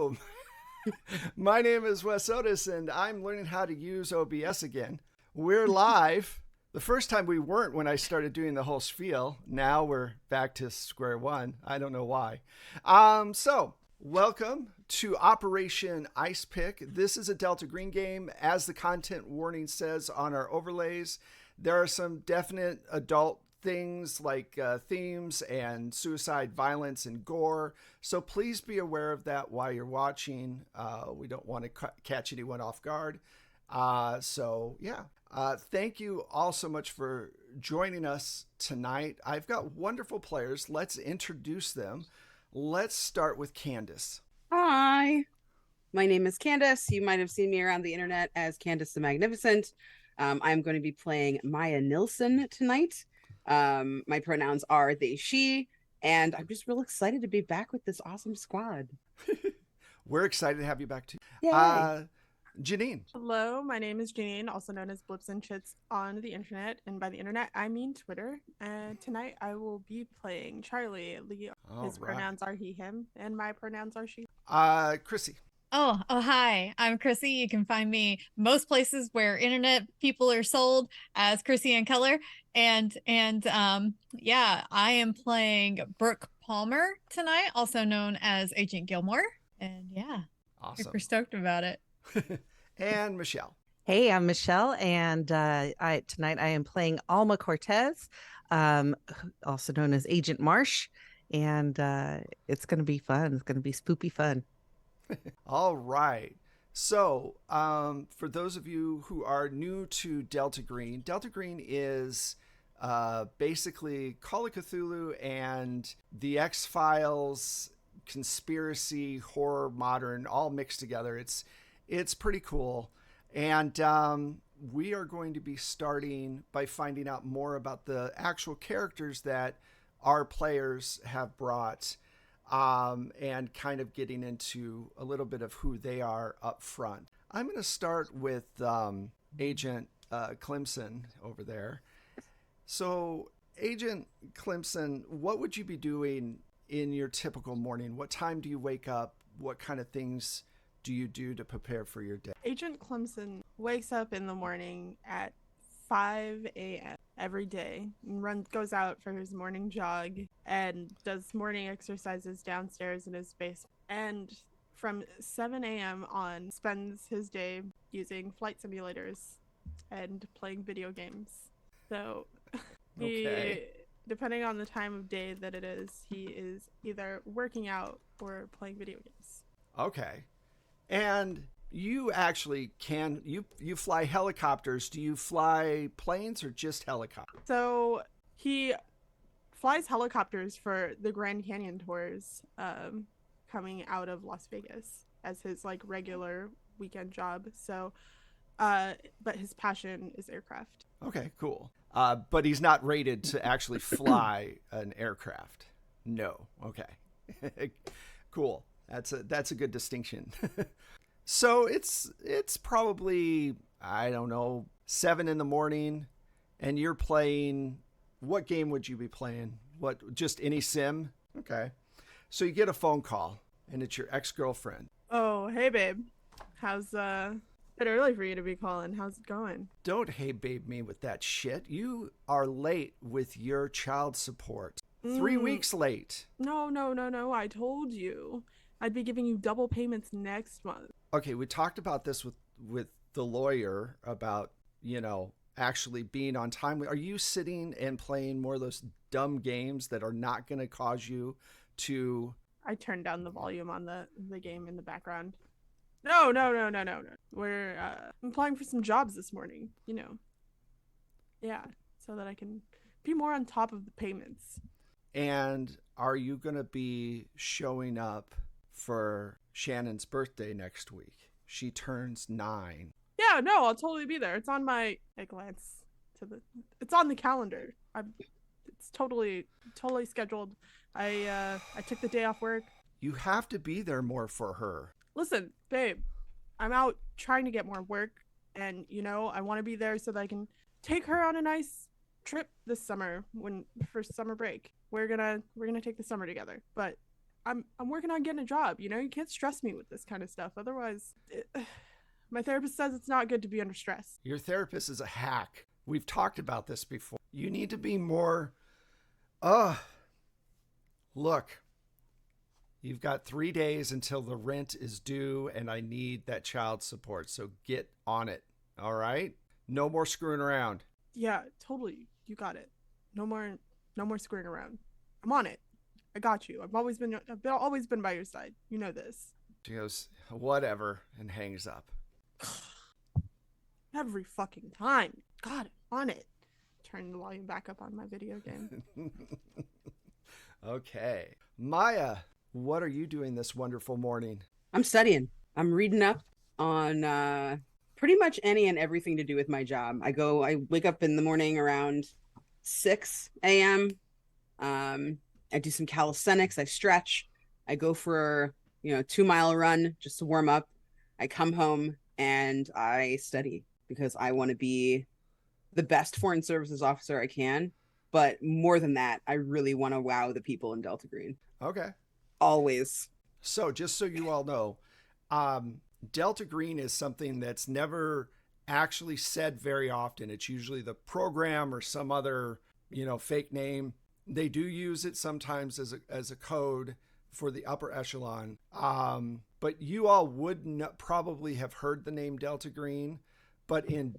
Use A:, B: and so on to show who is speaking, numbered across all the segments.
A: Hello, my name is Wes Otis, and I'm learning how to use OBS again. We're live. The first time we weren't when I started doing the whole spiel. Now we're back to square one. I don't know why. So welcome to Operation Ice Pick. This is a Delta Green game. As the content warning says on our overlays, there are some definite adult things like themes and suicide, violence, and gore. So please be aware of that while you're watching. We don't want to catch anyone off guard. Thank you all so much for joining us tonight. I've got wonderful players. Let's introduce them. Let's start with Candace.
B: Hi, my name is Candace. You might have seen me around the internet as Candace the Magnificent. I'm going to be playing Maya Nilsson tonight. My pronouns are they, she, and I'm just real excited to be back with this awesome squad.
A: We're excited to have you back too.
B: Yay.
C: Janine. Hello, my name is Janine, also known as Blips and Chits on the internet, and by the internet I mean Twitter. And tonight I will be playing Charlie. His pronouns are he, him, and my pronouns are she.
A: Chrissy.
D: Oh, hi. I'm Chrissy. You can find me most places where internet people are sold as Chrissy Ann Keller. And I am playing Brooke Palmer tonight, also known as Agent Gilmore. And yeah,
A: awesome.
D: Super stoked about it.
A: And Michelle.
E: Hey, I'm Michelle, and tonight I am playing Alma Cortez, also known as Agent Marsh, and it's going to be fun. It's going to be spoopy fun.
A: All right. So, for those of you who are new to Delta Green is basically Call of Cthulhu and the X-Files, conspiracy, horror, modern, all mixed together. It's pretty cool. And we are going to be starting by finding out more about the actual characters that our players have brought, and kind of getting into a little bit of who they are up front. I'm going to start with Agent Clemson over there. So, Agent Clemson, what would you be doing in your typical morning? What time do you wake up? What kind of things do you do to prepare for your day?
C: Agent Clemson wakes up in the morning at 5 a.m. every day and goes out for his morning jog and does morning exercises downstairs in his basement. And from 7 a.m. on, spends his day using flight simulators and playing video games. So depending on the time of day that it is, he is either working out or playing video games.
A: Okay. And you actually you fly helicopters. Do you fly planes or just helicopters?
C: So he flies helicopters for the Grand Canyon tours, coming out of Las Vegas as his regular weekend job. So, but his passion is aircraft.
A: Okay, cool. But he's not rated to actually fly an aircraft. No. Okay. Cool. That's a good distinction. So it's probably, I don't know, 7 a.m, and you're playing. What game would you be playing? Just any sim? Okay. So you get a phone call, and it's your ex-girlfriend.
C: Oh, hey babe. How's bit early for you to be calling. How's it going?
A: Don't hey babe me with that shit. You are late with your child support. 3 weeks late.
C: No. I told you I'd be giving you double payments next month.
A: Okay, we talked about this with the lawyer about, actually being on time. Are you sitting and playing more of those dumb games that are not going to cause you to...
C: I turned down the volume on the game in the background. No. We're I'm applying for some jobs this morning, Yeah, so that I can be more on top of the payments.
A: And are you going to be showing up for Shannon's birthday next week? She turns 9.
C: Yeah, no, I'll totally be there. It's on my it's on the calendar. It's totally scheduled. I took the day off work.
A: You have to be there more for her.
C: Listen, babe, I'm out trying to get more work, and I want to be there so that I can take her on a nice trip this summer for summer break. We're gonna take the summer together, but I'm working on getting a job. You know, you can't stress me with this kind of stuff. Otherwise, my therapist says it's not good to be under stress.
A: Your therapist is a hack. We've talked about this before. You need to be more, look, you've got 3 days until the rent is due and I need that child support. So get on it. All right? No more screwing around.
C: Yeah, totally. You got it. No more screwing around. I'm on it. I got you. I've always been by your side. You know this.
A: She goes, whatever, and hangs up.
C: Every fucking time. God, I'm on it. Turn the volume back up on my video game.
A: Okay. Maya, what are you doing this wonderful morning?
B: I'm studying. I'm reading up on pretty much any and everything to do with my job. I wake up in the morning around 6 a.m. I do some calisthenics. I stretch. I go for 2-mile run just to warm up. I come home and I study because I want to be the best foreign services officer I can. But more than that, I really want to wow the people in Delta Green.
A: Okay.
B: Always.
A: So just so you all know, Delta Green is something that's never actually said very often. It's usually the program or some other, fake name. They do use it sometimes as a code for the upper echelon. But you all would probably have heard the name Delta Green, but in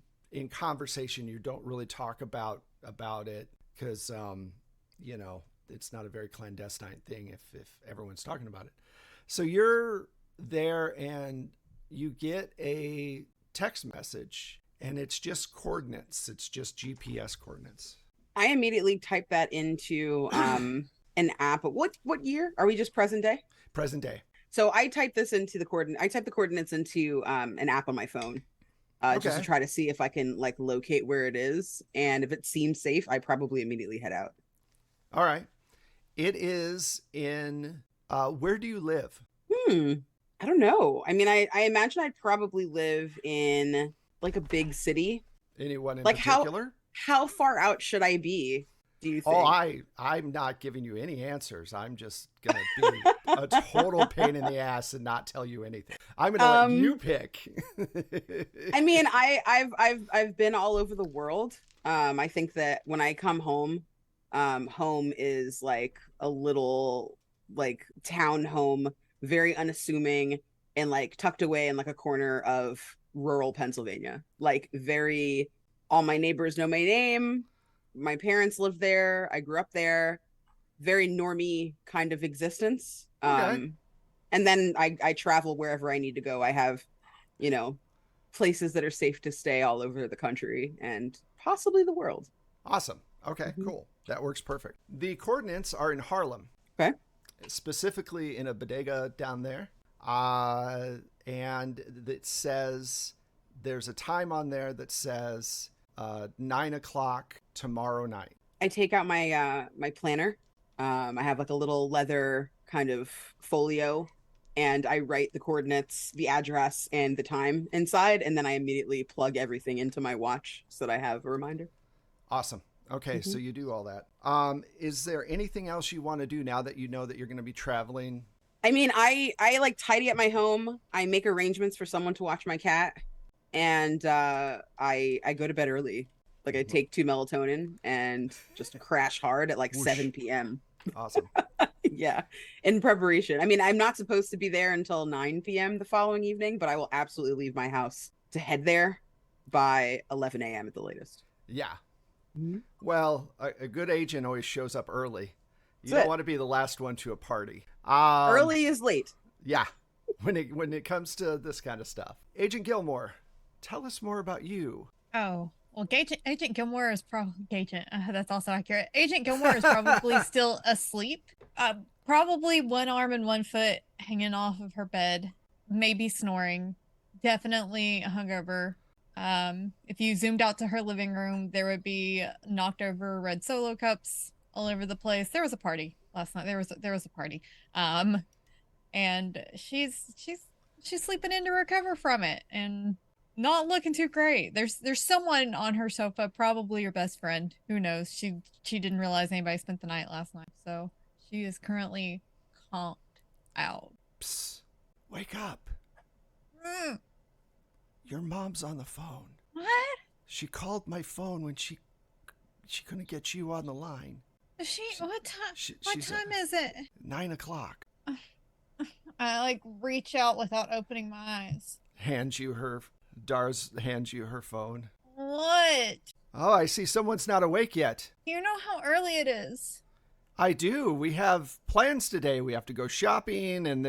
A: conversation, you don't really talk about it because, it's not a very clandestine thing if everyone's talking about it. So you're there and you get a text message and it's just coordinates. It's just GPS coordinates.
B: I immediately type that into an app. What year? Are we just present day?
A: Present day.
B: So I type this into the coordinate. I type the coordinates into an app on my phone, just to try to see if I can locate where it is. And if it seems safe, I probably immediately head out.
A: All right. It is in. Where do you live?
B: I don't know. I mean, I imagine I'd probably live in a big city.
A: Anyone in particular?
B: How far out should I be, do you think?
A: Oh, I'm not giving you any answers. I'm just going to be a total pain in the ass and not tell you anything. I'm going to let you pick.
B: I mean, I've been all over the world. I think that when I come home, home is a little town home, very unassuming and tucked away in a corner of rural Pennsylvania. Very, all my neighbors know my name. My parents lived there. I grew up there. Very normie kind of existence.
A: Okay.
B: And then I travel wherever I need to go. I have, places that are safe to stay all over the country and possibly the world.
A: Awesome. Okay, cool. That works perfect. The coordinates are in Harlem.
B: Okay.
A: Specifically in a bodega down there. And it says, there's a time on there that says 9:00 tomorrow night.
B: I take out my my planner. I have a little leather kind of folio, and I write the coordinates, the address, and the time inside, and then I immediately plug everything into my watch so that I have a reminder.
A: Awesome. Okay, so you do all that. Is there anything else you want to do now that you know that you're going to be traveling?
B: I mean, I tidy up my home. I make arrangements for someone to watch my cat, and I go to bed early. I take 2 melatonin and just crash hard at 7 p.m.
A: Awesome.
B: Yeah, in preparation. I mean, I'm not supposed to be there until 9 p.m. the following evening, but I will absolutely leave my house to head there by 11 a.m. at the latest.
A: Yeah.
B: Mm-hmm.
A: Well, a good agent always shows up early. You don't want to be the last one to a party.
B: Early is late.
A: Yeah, when it comes to this kind of stuff. Agent Gilmore, tell us more about you.
D: Oh, well, Agent Gilmore is probably that's also accurate. Agent Gilmore is probably still asleep. Probably one arm and one foot hanging off of her bed, maybe snoring, definitely hungover. If you zoomed out to her living room, there would be knocked over red Solo cups all over the place. There was a party last night. There was a party. And she's sleeping in to recover from it and not looking too great. There's someone on her sofa, probably your best friend. Who knows? She didn't realize anybody spent the night last night. So she is currently comped. out.
A: Psst. Wake up.
D: Mm,
A: Your mom's on the phone.
D: what?
A: She called my phone when she couldn't get you on the line.
D: What time?
A: She's
D: What time is it?
A: 9 o'clock.
D: I like reach out without opening my eyes.
A: Dars hands you her phone.
D: What?
A: Oh, I see someone's not awake yet.
D: You know how early it is.
A: I do. We have plans today. We have to go shopping and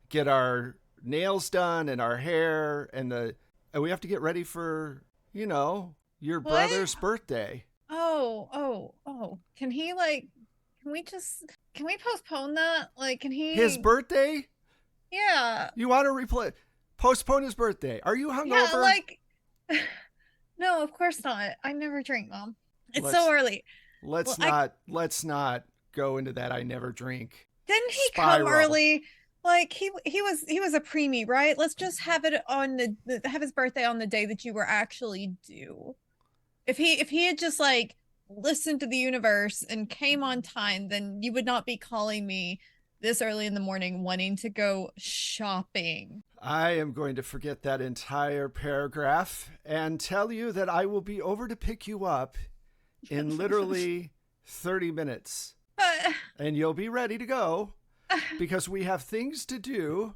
A: get our nails done and our hair and we have to get ready for, your
D: What?
A: brother's birthday.
D: Oh. Can we postpone that? Like, can he?
A: His birthday?
D: Yeah.
A: You want to postpone his birthday? Are you hungover?
D: Yeah, like, no, of course not. I never drink, Mom. It's so early.
A: Let's not go into that. I never drink.
D: Didn't he
A: spiral.
D: come early? Like he was a preemie, right? Let's just have it on have his birthday on the day that you were actually due. If he had just like listened to the universe and came on time, then you would not be calling me this early in the morning wanting to go shopping.
A: I am going to forget that entire paragraph and tell you that I will be over to pick you up in literally 30 minutes. And you'll be ready to go because we have things to do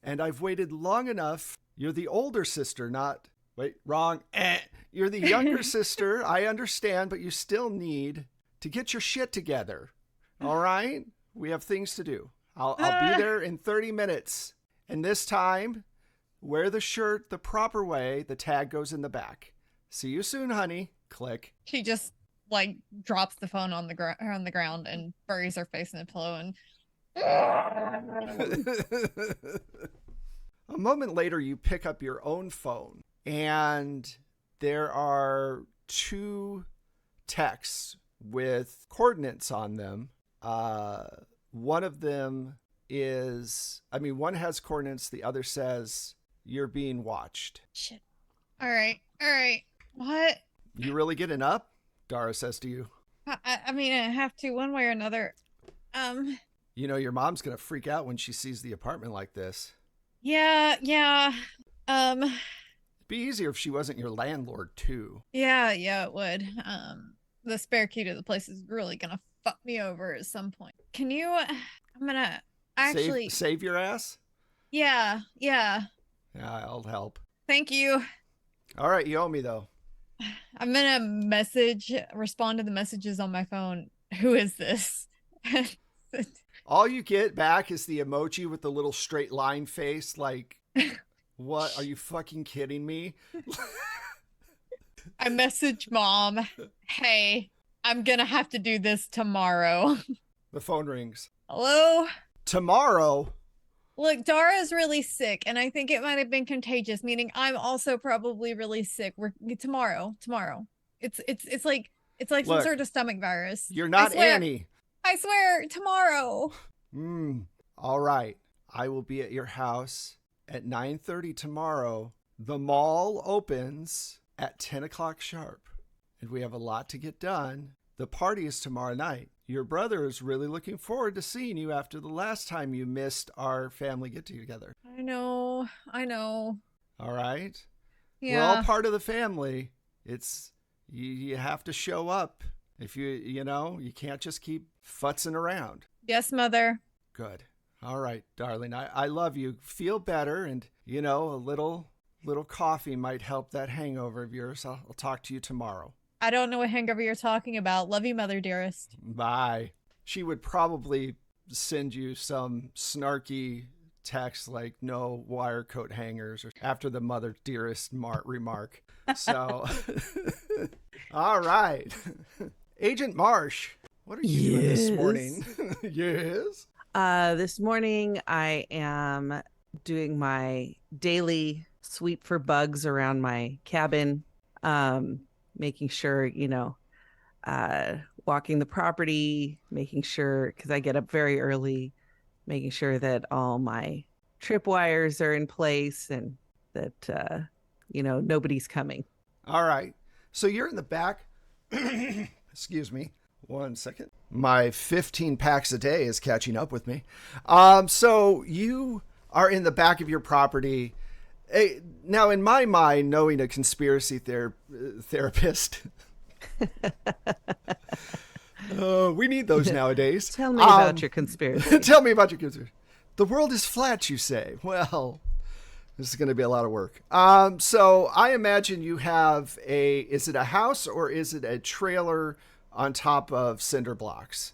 A: and I've waited long enough. You're the older sister, wrong. You're the younger sister. I understand, but you still need to get your shit together. All right? We have things to do. I'll be there in 30 minutes. And this time, wear the shirt the proper way. The tag goes in the back. See you soon, honey. Click.
D: She just like drops the phone on the ground and buries her face in the pillow and
A: A moment later, you pick up your own phone and there are 2 texts with coordinates on them. One of them one has coordinates. The other says you're being watched.
D: shit. All right. What?
A: You really getting up? Dara says to you.
D: I mean, I have to one way or another.
A: Your mom's going to freak out when she sees the apartment like this.
D: Yeah.
A: It'd be easier if she wasn't your landlord too.
D: Yeah, it would. The spare key to the place is really gonna fuck me over at some point. Can you? I'm gonna actually
A: save your ass.
D: Yeah.
A: Yeah, I'll help.
D: Thank you.
A: All right, you owe me though.
D: I'm gonna respond to the messages on my phone. Who is this?
A: All you get back is the emoji with the little straight line face. Like, what? Are you fucking kidding me?
D: I message Mom. Hey, I'm gonna have to do this tomorrow.
A: The phone rings.
D: Hello?
A: Tomorrow?
D: Look, Dara's really sick, and I think it might have been contagious, meaning I'm also probably really sick. Tomorrow. It's like
A: Look,
D: some sort of stomach virus.
A: You're not Annie.
D: I swear, tomorrow.
A: All right. I will be at your house at 9:30 tomorrow. The mall opens at 10 o'clock sharp, and we have a lot to get done. The party is tomorrow night. Your brother is really looking forward to seeing you after the last time you missed our family get-together.
D: I know.
A: All right?
D: Yeah.
A: We're all part of the family. You have to show up. If you can't just keep futzing around.
D: Yes, Mother.
A: Good. All right, darling. I love you. Feel better, and a little coffee might help that hangover of yours. I'll talk to you tomorrow.
D: I don't know what hangover you're talking about. Love you, Mother dearest.
A: Bye. She would probably send you some snarky text like no wire coat hangers or after the Mother dearest remark. So, all right. Agent Marsh, what are you doing this morning? Yes.
E: This morning I am doing my daily sweep for bugs around my cabin, making sure, walking the property, making sure, because I get up very early, making sure that all my tripwires are in place and that, nobody's coming.
A: All right. So you're in the back. Excuse me. 1 second. My 15 packs a day is catching up with me. So you are in the back of your property. Now, in my mind, knowing a conspiracy therapist, we need those nowadays.
E: Tell me about your conspiracy.
A: Tell me about your conspiracy. The world is flat, you say. Well, this is going to be a lot of work. So I imagine you have is it a house or is it a trailer on top of cinder blocks?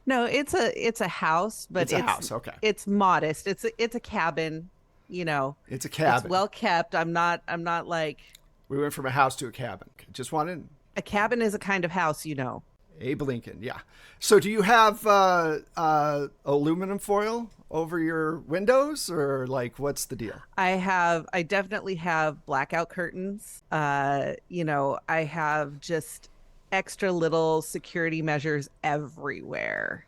E: No, it's a house, but
A: it's a house. Okay.
E: It's modest. It's a cabin, you know.
A: It's a cabin.
E: It's well kept. I'm not like
A: we went from a house to a cabin. Just wanted
E: a cabin is a kind of house, you know.
A: Abe Lincoln, yeah. So do you have aluminum foil over your windows, or like what's the deal?
E: I definitely have blackout curtains. You know, I have just extra little security measures everywhere.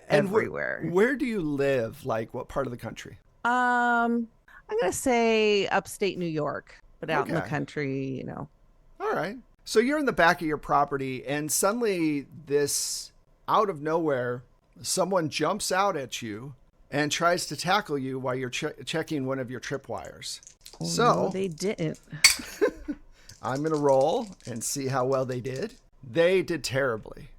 A: And
E: everywhere.
A: Where do you live? Like what part of the country?
E: I'm gonna say upstate New York, but out in the
A: Okay.
E: country, you know.
A: All right. So you're in the back of your property, and suddenly this, out of nowhere, someone jumps out at you and tries to tackle you while you're checking one of your tripwires.
E: Oh,
A: So
E: no, they didn't.
A: I'm going to roll and see how well they did. They did terribly.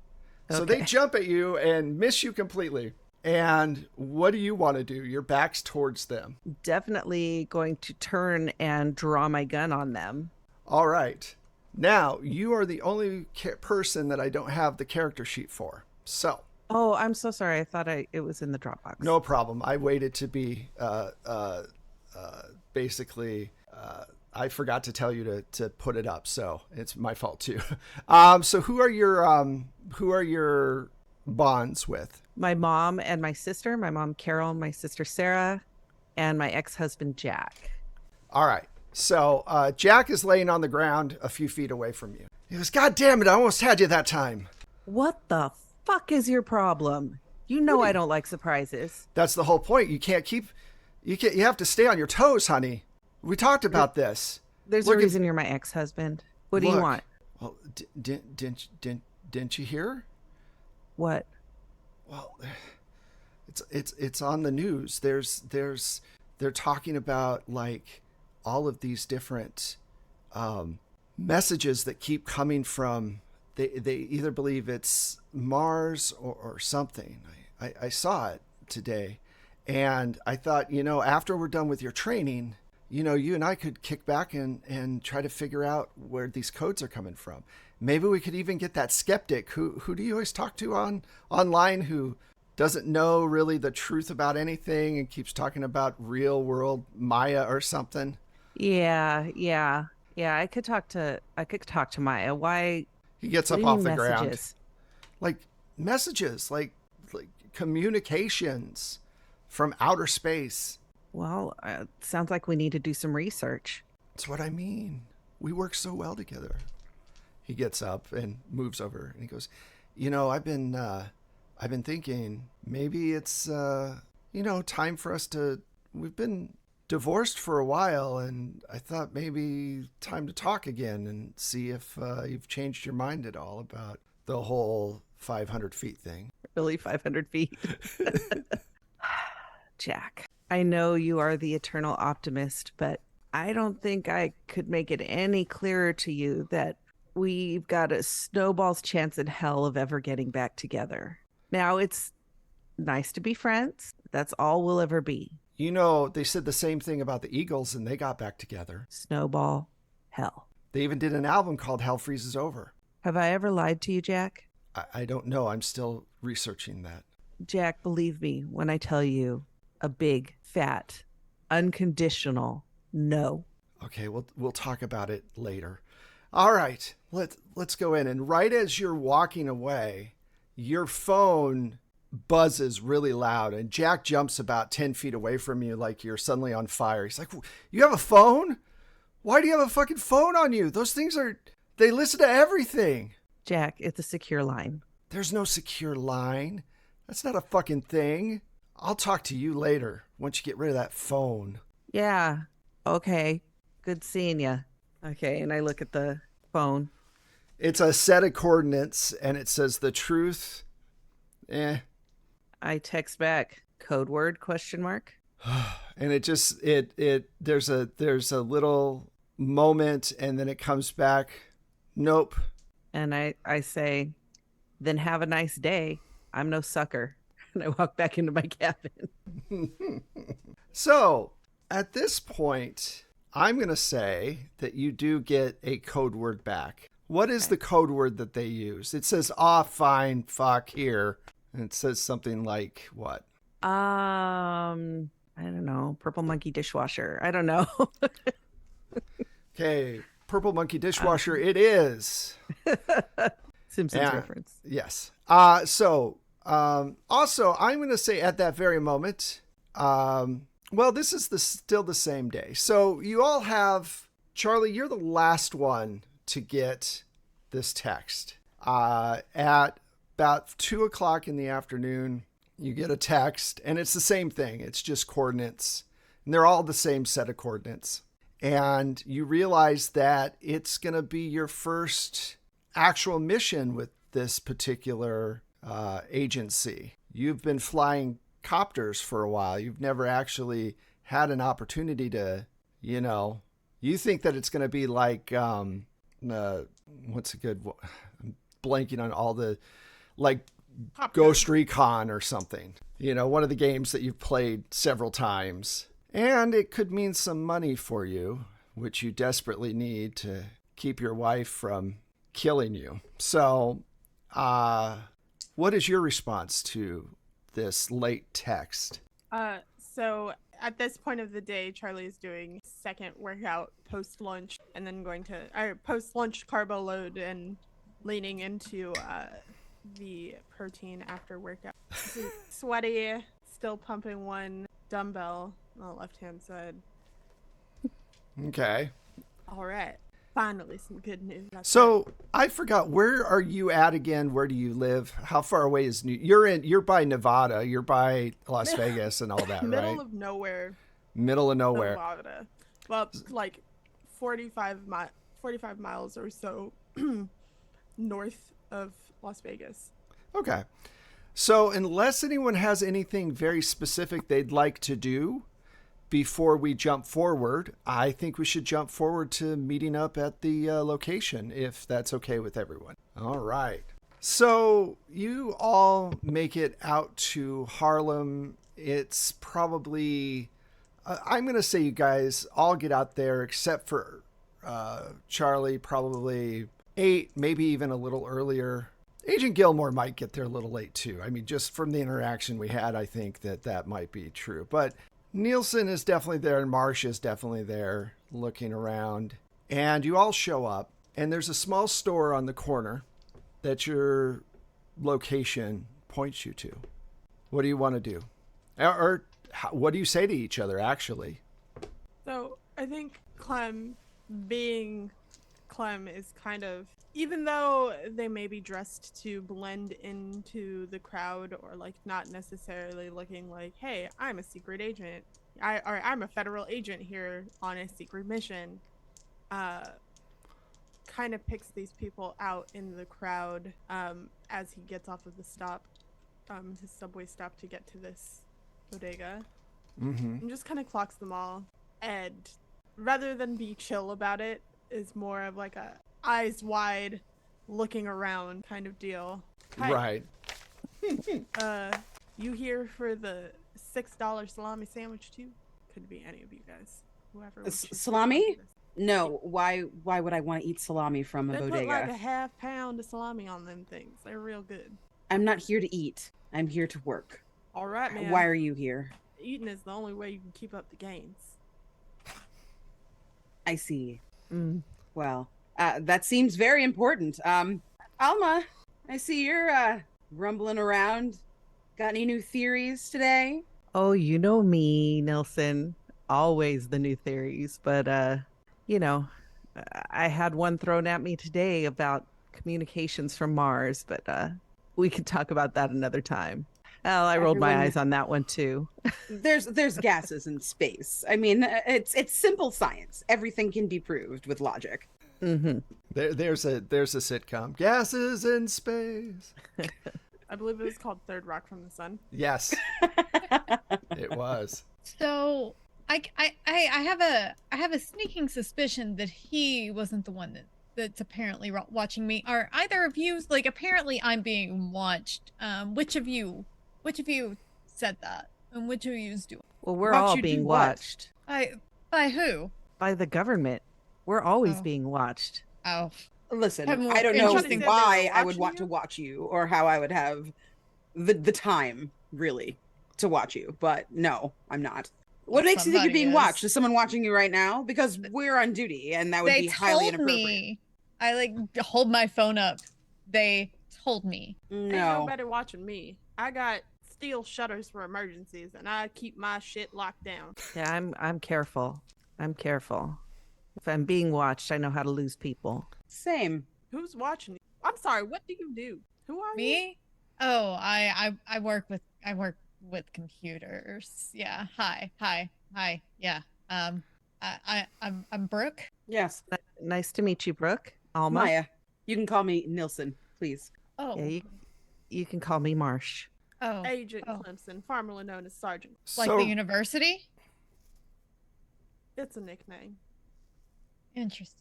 A: So they
E: Okay.
A: jump at you and miss you completely. And what do you want to do? Your back's towards them.
E: Definitely going to turn and draw my gun on them.
A: All right. Now, you are the only person that I don't have the character sheet for. So,
E: Oh, I'm so sorry. I thought it was in the Dropbox.
A: no problem. I waited to be basically I forgot to tell you to put it up, so it's my fault too. So who are your bonds with?
E: My mom and my sister. My mom Carol, my sister Sarah, and my ex-husband Jack.
A: All right. So Jack is laying on the ground a few feet away from you. He goes, "God damn it! I almost had you that time."
E: What the fuck is your problem? You know I don't like surprises.
A: That's the whole point. You have to stay on your toes, honey. We talked about this.
E: There's
A: Look,
E: a reason you're my ex-husband. What do you
A: look.
E: want?
A: Well, didn't you hear?
E: What?
A: Well, it's on the news. They're talking about like all of these different messages that keep coming from. They either believe it's Mars or something. I saw it today, and I thought, after we're done with your training, you and I could kick back and try to figure out where these codes are coming from. Maybe we could even get that skeptic who do you always talk to online who doesn't know really the truth about anything and keeps talking about real world Maya or something.
E: Yeah. I could talk to Maya. Why?
A: He gets
E: What
A: up
E: do you
A: off
E: mean
A: the ground.
E: messages?
A: Like messages, like communications from outer space.
E: Well, sounds like we need to do some research.
A: That's what I mean. We work so well together. He gets up and moves over and he goes, I've been thinking maybe it's, time for us we've been divorced for a while, and I thought maybe time to talk again and see if you've changed your mind at all about the whole 500 feet thing.
E: Really, 500 feet. Jack, I know you are the eternal optimist, but I don't think I could make it any clearer to you that we've got a snowball's chance in hell of ever getting back together. Now, it's nice to be friends. That's all we'll ever be.
A: They said the same thing about the Eagles, and they got back together.
E: Snowball, hell.
A: They even did an album called Hell Freezes Over.
E: Have I ever lied to you, Jack?
A: I don't know. I'm still researching that.
E: Jack, believe me when I tell you a big, fat, unconditional no.
A: Okay, we'll talk about it later. All right, let's go in. And right as you're walking away, your phone buzzes really loud, and Jack jumps about 10 feet away from you like you're suddenly on fire. He's like, "You have a phone? Why do you have a fucking phone on you? Those things they listen to everything."
E: Jack, it's a secure line.
A: There's no secure line. That's not a fucking thing. I'll talk to you later once you get rid of that phone.
E: Yeah. Okay. Good seeing you. Okay. And I look at the phone.
A: It's a set of coordinates, and it says the truth
E: I text back, code word, question mark.
A: And it just there's a little moment, and then it comes back. Nope.
E: And I say, then have a nice day. I'm no sucker. And I walk back into my cabin.
A: So at this point, I'm going to say that you do get a code word back. What is the code word that they use? It says, fine, fuck here. And it says something like what?
E: I don't know. Purple monkey dishwasher. I don't know.
A: Okay. Purple monkey dishwasher. It is.
E: Simpsons reference.
A: Yes. Also, I'm going to say at that very moment, this is still the same day. So you all have, Charlie, you're the last one to get this text. At about 2:00 in the afternoon, you get a text, and it's the same thing. It's just coordinates, and they're all the same set of coordinates. And you realize that it's going to be your first actual mission with this particular agency. You've been flying copters for a while. You've never actually had an opportunity to, you think that it's going to be like, what's a good, I'm blanking on all the, like Ghost Recon or something, one of the games that you've played several times. And it could mean some money for you, which you desperately need to keep your wife from killing you. So, what is your response to this late text?
C: So at this point of the day, Charlie is doing second workout post lunch, and then going to post lunch carbo load and leaning into the protein after workout. Sweaty, still pumping one dumbbell on the left hand side.
A: Okay.
C: All right. Finally, some good news.
A: So I forgot, where are you at again? Where do you live? How far away is you're by Nevada, you're by Las Vegas and all that,
C: Middle
A: right?
C: of nowhere.
A: Middle of nowhere.
C: Nevada. Well, like 45 miles or so north of Las Vegas.
A: Okay. So unless anyone has anything very specific they'd like to do before we jump forward, I think we should jump forward to meeting up at the location, if that's okay with everyone. All right. So you all make it out to Harlem. It's probably, I'm going to say you guys all get out there except for Charlie, probably 8, maybe even a little earlier. Agent Gilmore might get there a little late too. I mean, just from the interaction we had, I think that might be true. But Nielsen is definitely there, and Marsh is definitely there looking around. And you all show up, and there's a small store on the corner that your location points you to. What do you want to do? Or what do you say to each other, actually?
C: So I think Clem, being Clem, is kind of, even though they may be dressed to blend into the crowd, or like not necessarily looking like, hey, I'm a secret agent, I'm a federal agent here on a secret mission, kind of picks these people out in the crowd as he gets off of the stop, his subway stop to get to this bodega, and just kind of clocks them all. And rather than be chill about it, is more of like a eyes wide, looking around kind of deal. Hi.
A: Right.
C: You here for the $6 salami sandwich too? Could be any of you guys. Whoever.
B: Salami? No. Why would I want to eat salami from a
C: They
B: bodega?
C: put like a half pound of salami on them things. They're real good.
B: I'm not here to eat. I'm here to work.
C: All right, man.
B: Why are you here?
C: Eating is the only way you can keep up the gains.
B: I see. Well, that seems very important. Alma, I see you're rumbling around. Got any new theories today?
E: Oh, you know me, Nelson. Always the new theories. But, I had one thrown at me today about communications from Mars, but we could talk about that another time. Well, I rolled my eyes on that one too.
B: There's gases in space. I mean, it's simple science. Everything can be proved with logic.
E: Mm-hmm.
A: There's a sitcom, Gases in Space.
C: I believe it was called Third Rock from the Sun.
A: Yes, it was.
D: So I have a sneaking suspicion that he wasn't the one that's apparently watching me. Are either of you like apparently I'm being watched? Which of you said that? And which of you is doing?
E: Well, we're
B: Watch
E: all
B: you do
E: being
B: what?
E: watched
D: By who?
E: by the government. We're always
D: Oh.
E: being watched.
D: Oh,
B: Listen,
D: Have more
B: I don't know
D: interesting-
B: why
C: They were
B: I would
C: watching
B: want
C: you?
B: to watch you or how I would have the time, really, to watch you. But no, I'm not. What
D: Well,
B: makes you think you're
D: somebody
B: being
D: is.
B: watched? Is someone watching you right now? Because we're on duty, and that would
D: they
B: be highly
D: told
B: inappropriate.
D: me. I like hold my phone up. They told me.
C: Ain't
B: No.
C: nobody watching me. I got steel shutters for emergencies, and I keep my shit locked down.
E: Yeah, I'm careful. I'm careful. If I'm being watched, I know how to lose people.
B: Same.
C: Who's watching you? I'm sorry. What do you do? Who are you?
D: Me? Oh, I work with computers. Yeah. Hi. Yeah. I'm Brooke.
B: Yes,
E: Nice to meet you, Brooke. Alma.
B: Maya. You can call me Nilsson, please.
D: Oh.
E: Yeah, you can call me Marsh.
D: Oh.
C: Agent
D: Oh.
C: Clemson, formerly known as Sergeant.
D: Like
A: So
D: the university?
C: It's a nickname.
D: Interesting.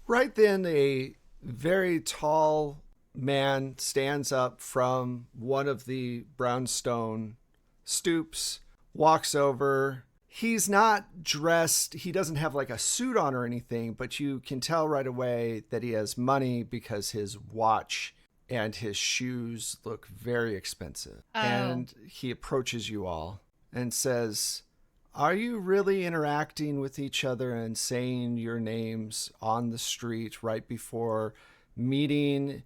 A: right then, a very tall man stands up from one of the brownstone stoops, walks over. He's not dressed, he doesn't have like a suit on or anything, but you can tell right away that he has money because his watch and his shoes look very expensive.
D: Oh.
A: And he approaches you all and says, "Are you really interacting with each other and saying your names on the street right before meeting?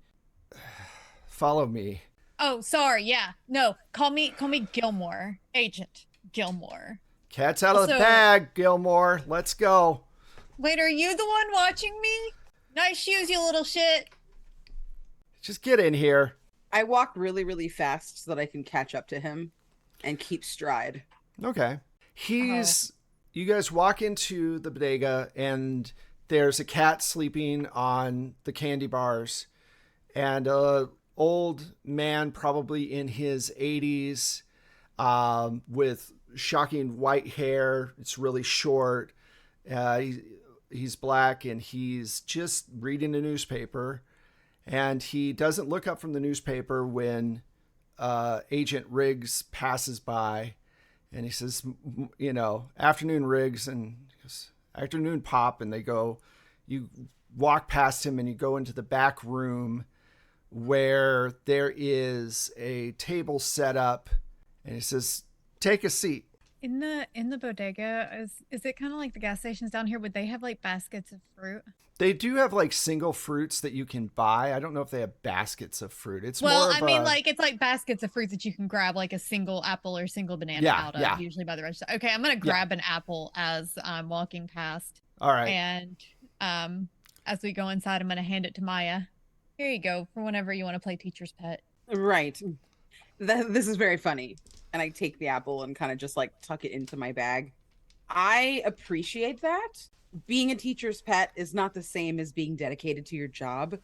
A: Follow me."
D: Oh, sorry. Yeah. No. Call me Gilmore. Agent Gilmore.
A: Cat's out of the
D: So-
A: bag, Gilmore. Let's go.
D: Wait, are you the one watching me? Nice shoes, you little shit.
A: Just get in here.
B: I walk really, really fast so that I can catch up to him and keep stride.
A: Okay. You guys walk into the bodega and there's a cat sleeping on the candy bars and a old man, probably in his 80s, with shocking white hair. It's really short. He's black and he's just reading a newspaper. And he doesn't look up from the newspaper when Agent Riggs passes by. And he says, "Afternoon, Riggs." And he goes, "Afternoon, Pop." And you walk past him and you go into the back room where there is a table set up. And he says, "Take a seat."
D: In the bodega, is it kind of like the gas stations down here? Would they have like baskets of fruit?
A: They do have like single fruits that you can buy. I don't know if they have baskets of fruit. It's
D: Well,
A: more of
D: I mean,
A: a-
D: like it's like baskets of fruit that you can grab like a single apple or single banana
A: Yeah,
D: out of,
A: yeah.
D: usually by the register. Okay, I'm gonna grab an apple as I'm walking past,
A: all right.
D: and as we go inside, I'm gonna hand it to Maya. Here you go for whenever you want to play teacher's pet.
B: Right. This is very funny. And I take the apple and kind of just like tuck it into my bag. I appreciate that. Being a teacher's pet is not the same as being dedicated to your job.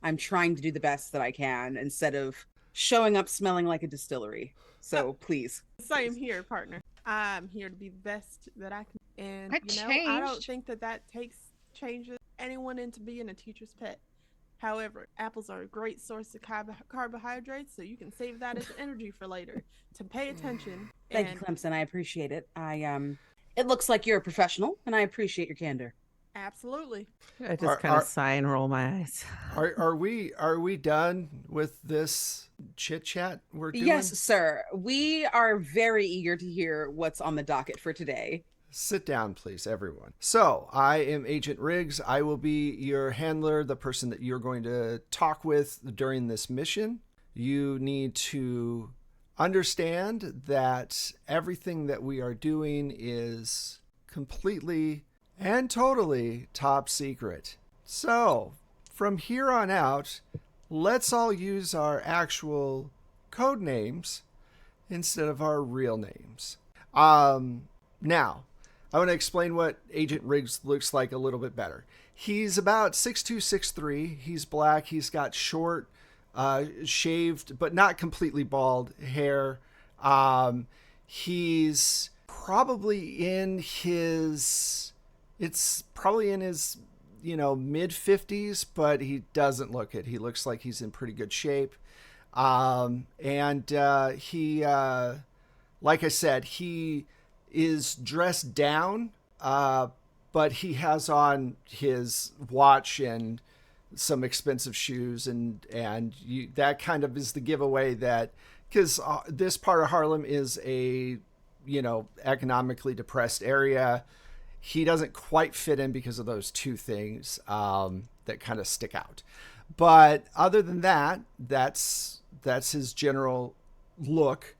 B: I'm trying to do the best that I can instead of showing up smelling like a distillery. So please.
C: Same here, partner. I'm here to be the best that I can. And,
D: I
C: I don't
D: changed.
C: think that changes anyone into being a teacher's pet. However, apples are a great source of carbohydrates, so you can save that as energy for later. To pay attention.
B: Thank you, Clemson. I appreciate it. It looks like you're a professional, and I appreciate your candor.
C: Absolutely.
E: I just
A: Are-
E: kind
A: are-
E: of sigh and roll my eyes.
A: Are we done with this chit chat we're doing?
B: Yes, sir. We are very eager to hear what's on the docket for today.
A: Sit down, please, everyone. So, I am Agent Riggs. I will be your handler, the person that you're going to talk with during this mission. You need to understand that everything that we are doing is completely and totally top secret. So, from here on out, let's all use our actual code names instead of our real names. Now, I want to explain what Agent Riggs looks like a little bit better. He's about 6'2", 6'3". He's black. He's got short, shaved, but not completely bald hair. He's probably it's probably in his, mid 50s, but he doesn't look it. He looks like he's in pretty good shape. He, like I said, he is dressed down, but he has on his watch and some expensive shoes, that kind of is the giveaway that, because this part of Harlem is a, economically depressed area. He doesn't quite fit in because of those two things that kind of stick out. But other than that, that's his general look.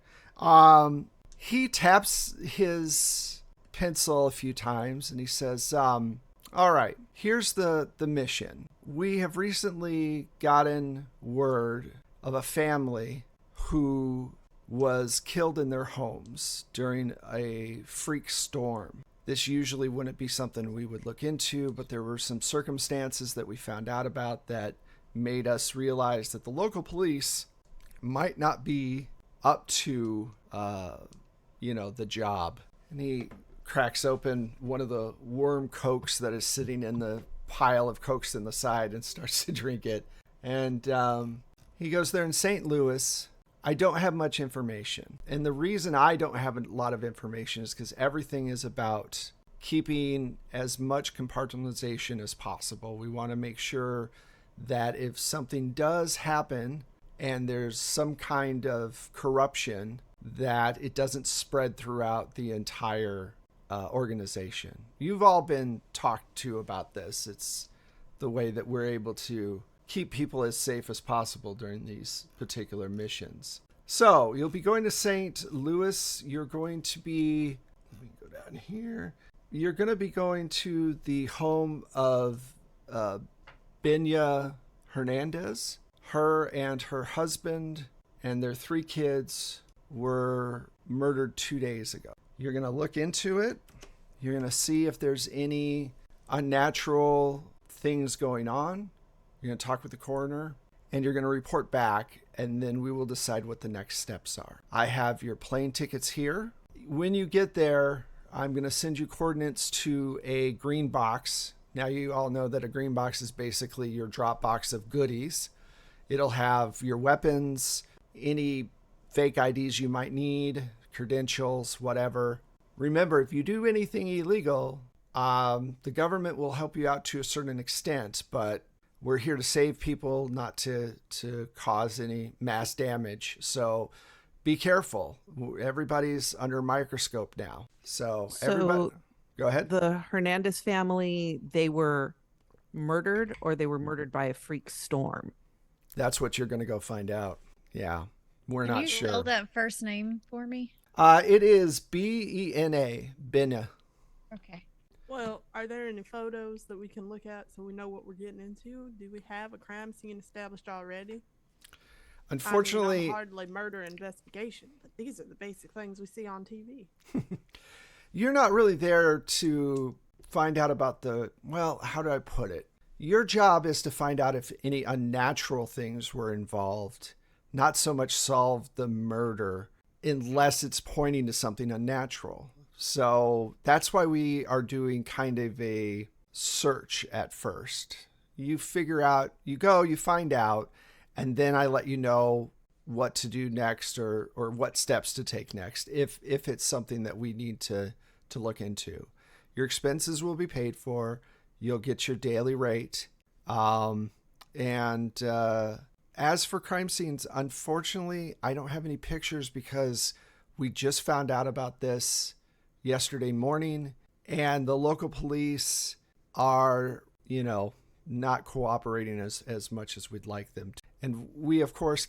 A: He taps his pencil a few times and he says, all right, here's the mission. We have recently gotten word of a family who was killed in their homes during a freak storm. This usually wouldn't be something we would look into, but there were some circumstances that we found out about that made us realize that the local police might not be up to, the job. And he cracks open one of the worm Cokes that is sitting in the pile of Cokes in the side and starts to drink it. And he goes, there in St. Louis, I don't have much information. And the reason I don't have a lot of information is because everything is about keeping as much compartmentalization as possible. We want to make sure that if something does happen and there's some kind of corruption, that it doesn't spread throughout the entire organization. You've all been talked to about this. It's the way that we're able to keep people as safe as possible during these particular missions. So you'll be going to St. Louis. You're going to be, let me go down here. You're going to be going to the home of Benya Hernandez. Her and her husband and their 3 kids were murdered 2 days ago. You're going to look into it. You're going to see if there's any unnatural things going on. You're going to talk with the coroner, and you're going to report back, and then we will decide what the next steps are. I have your plane tickets here. When you get there, I'm going to send you coordinates to a green box. Now, you all know that a green box is basically your drop box of goodies. It'll have your weapons, any fake IDs you might need, credentials, whatever. Remember, if you do anything illegal, the government will help you out to a certain extent, but we're here to save people, not to cause any mass damage. So be careful. Everybody's under a microscope now. So everybody, go ahead.
E: The Hernandez family, they were murdered, or they were murdered by a freak storm?
A: That's what you're going to go find out. Yeah, we're
D: Can
A: not
D: you
A: sure.
D: spell that first name for me?
A: It is Bena. Bena.
D: Okay.
C: Well, are there any photos that we can look at so we know what we're getting into? Do we have a crime scene established already?
A: Unfortunately,
C: I'm hardly murder investigation, but these are the basic things we see on TV.
A: you're not really there to find out about how do I put it? Your job is to find out if any unnatural things were involved, not so much solve the murder unless it's pointing to something unnatural. So that's why we are doing kind of a search at first. You figure out, you go, you find out, and then I let you know what to do next or what steps to take next if it's something that we need to look into. Your expenses will be paid for. You'll get your daily rate. As for crime scenes, unfortunately, I don't have any pictures because we just found out about this yesterday morning, and the local police are, not cooperating as much as we'd like them to. And we, of course,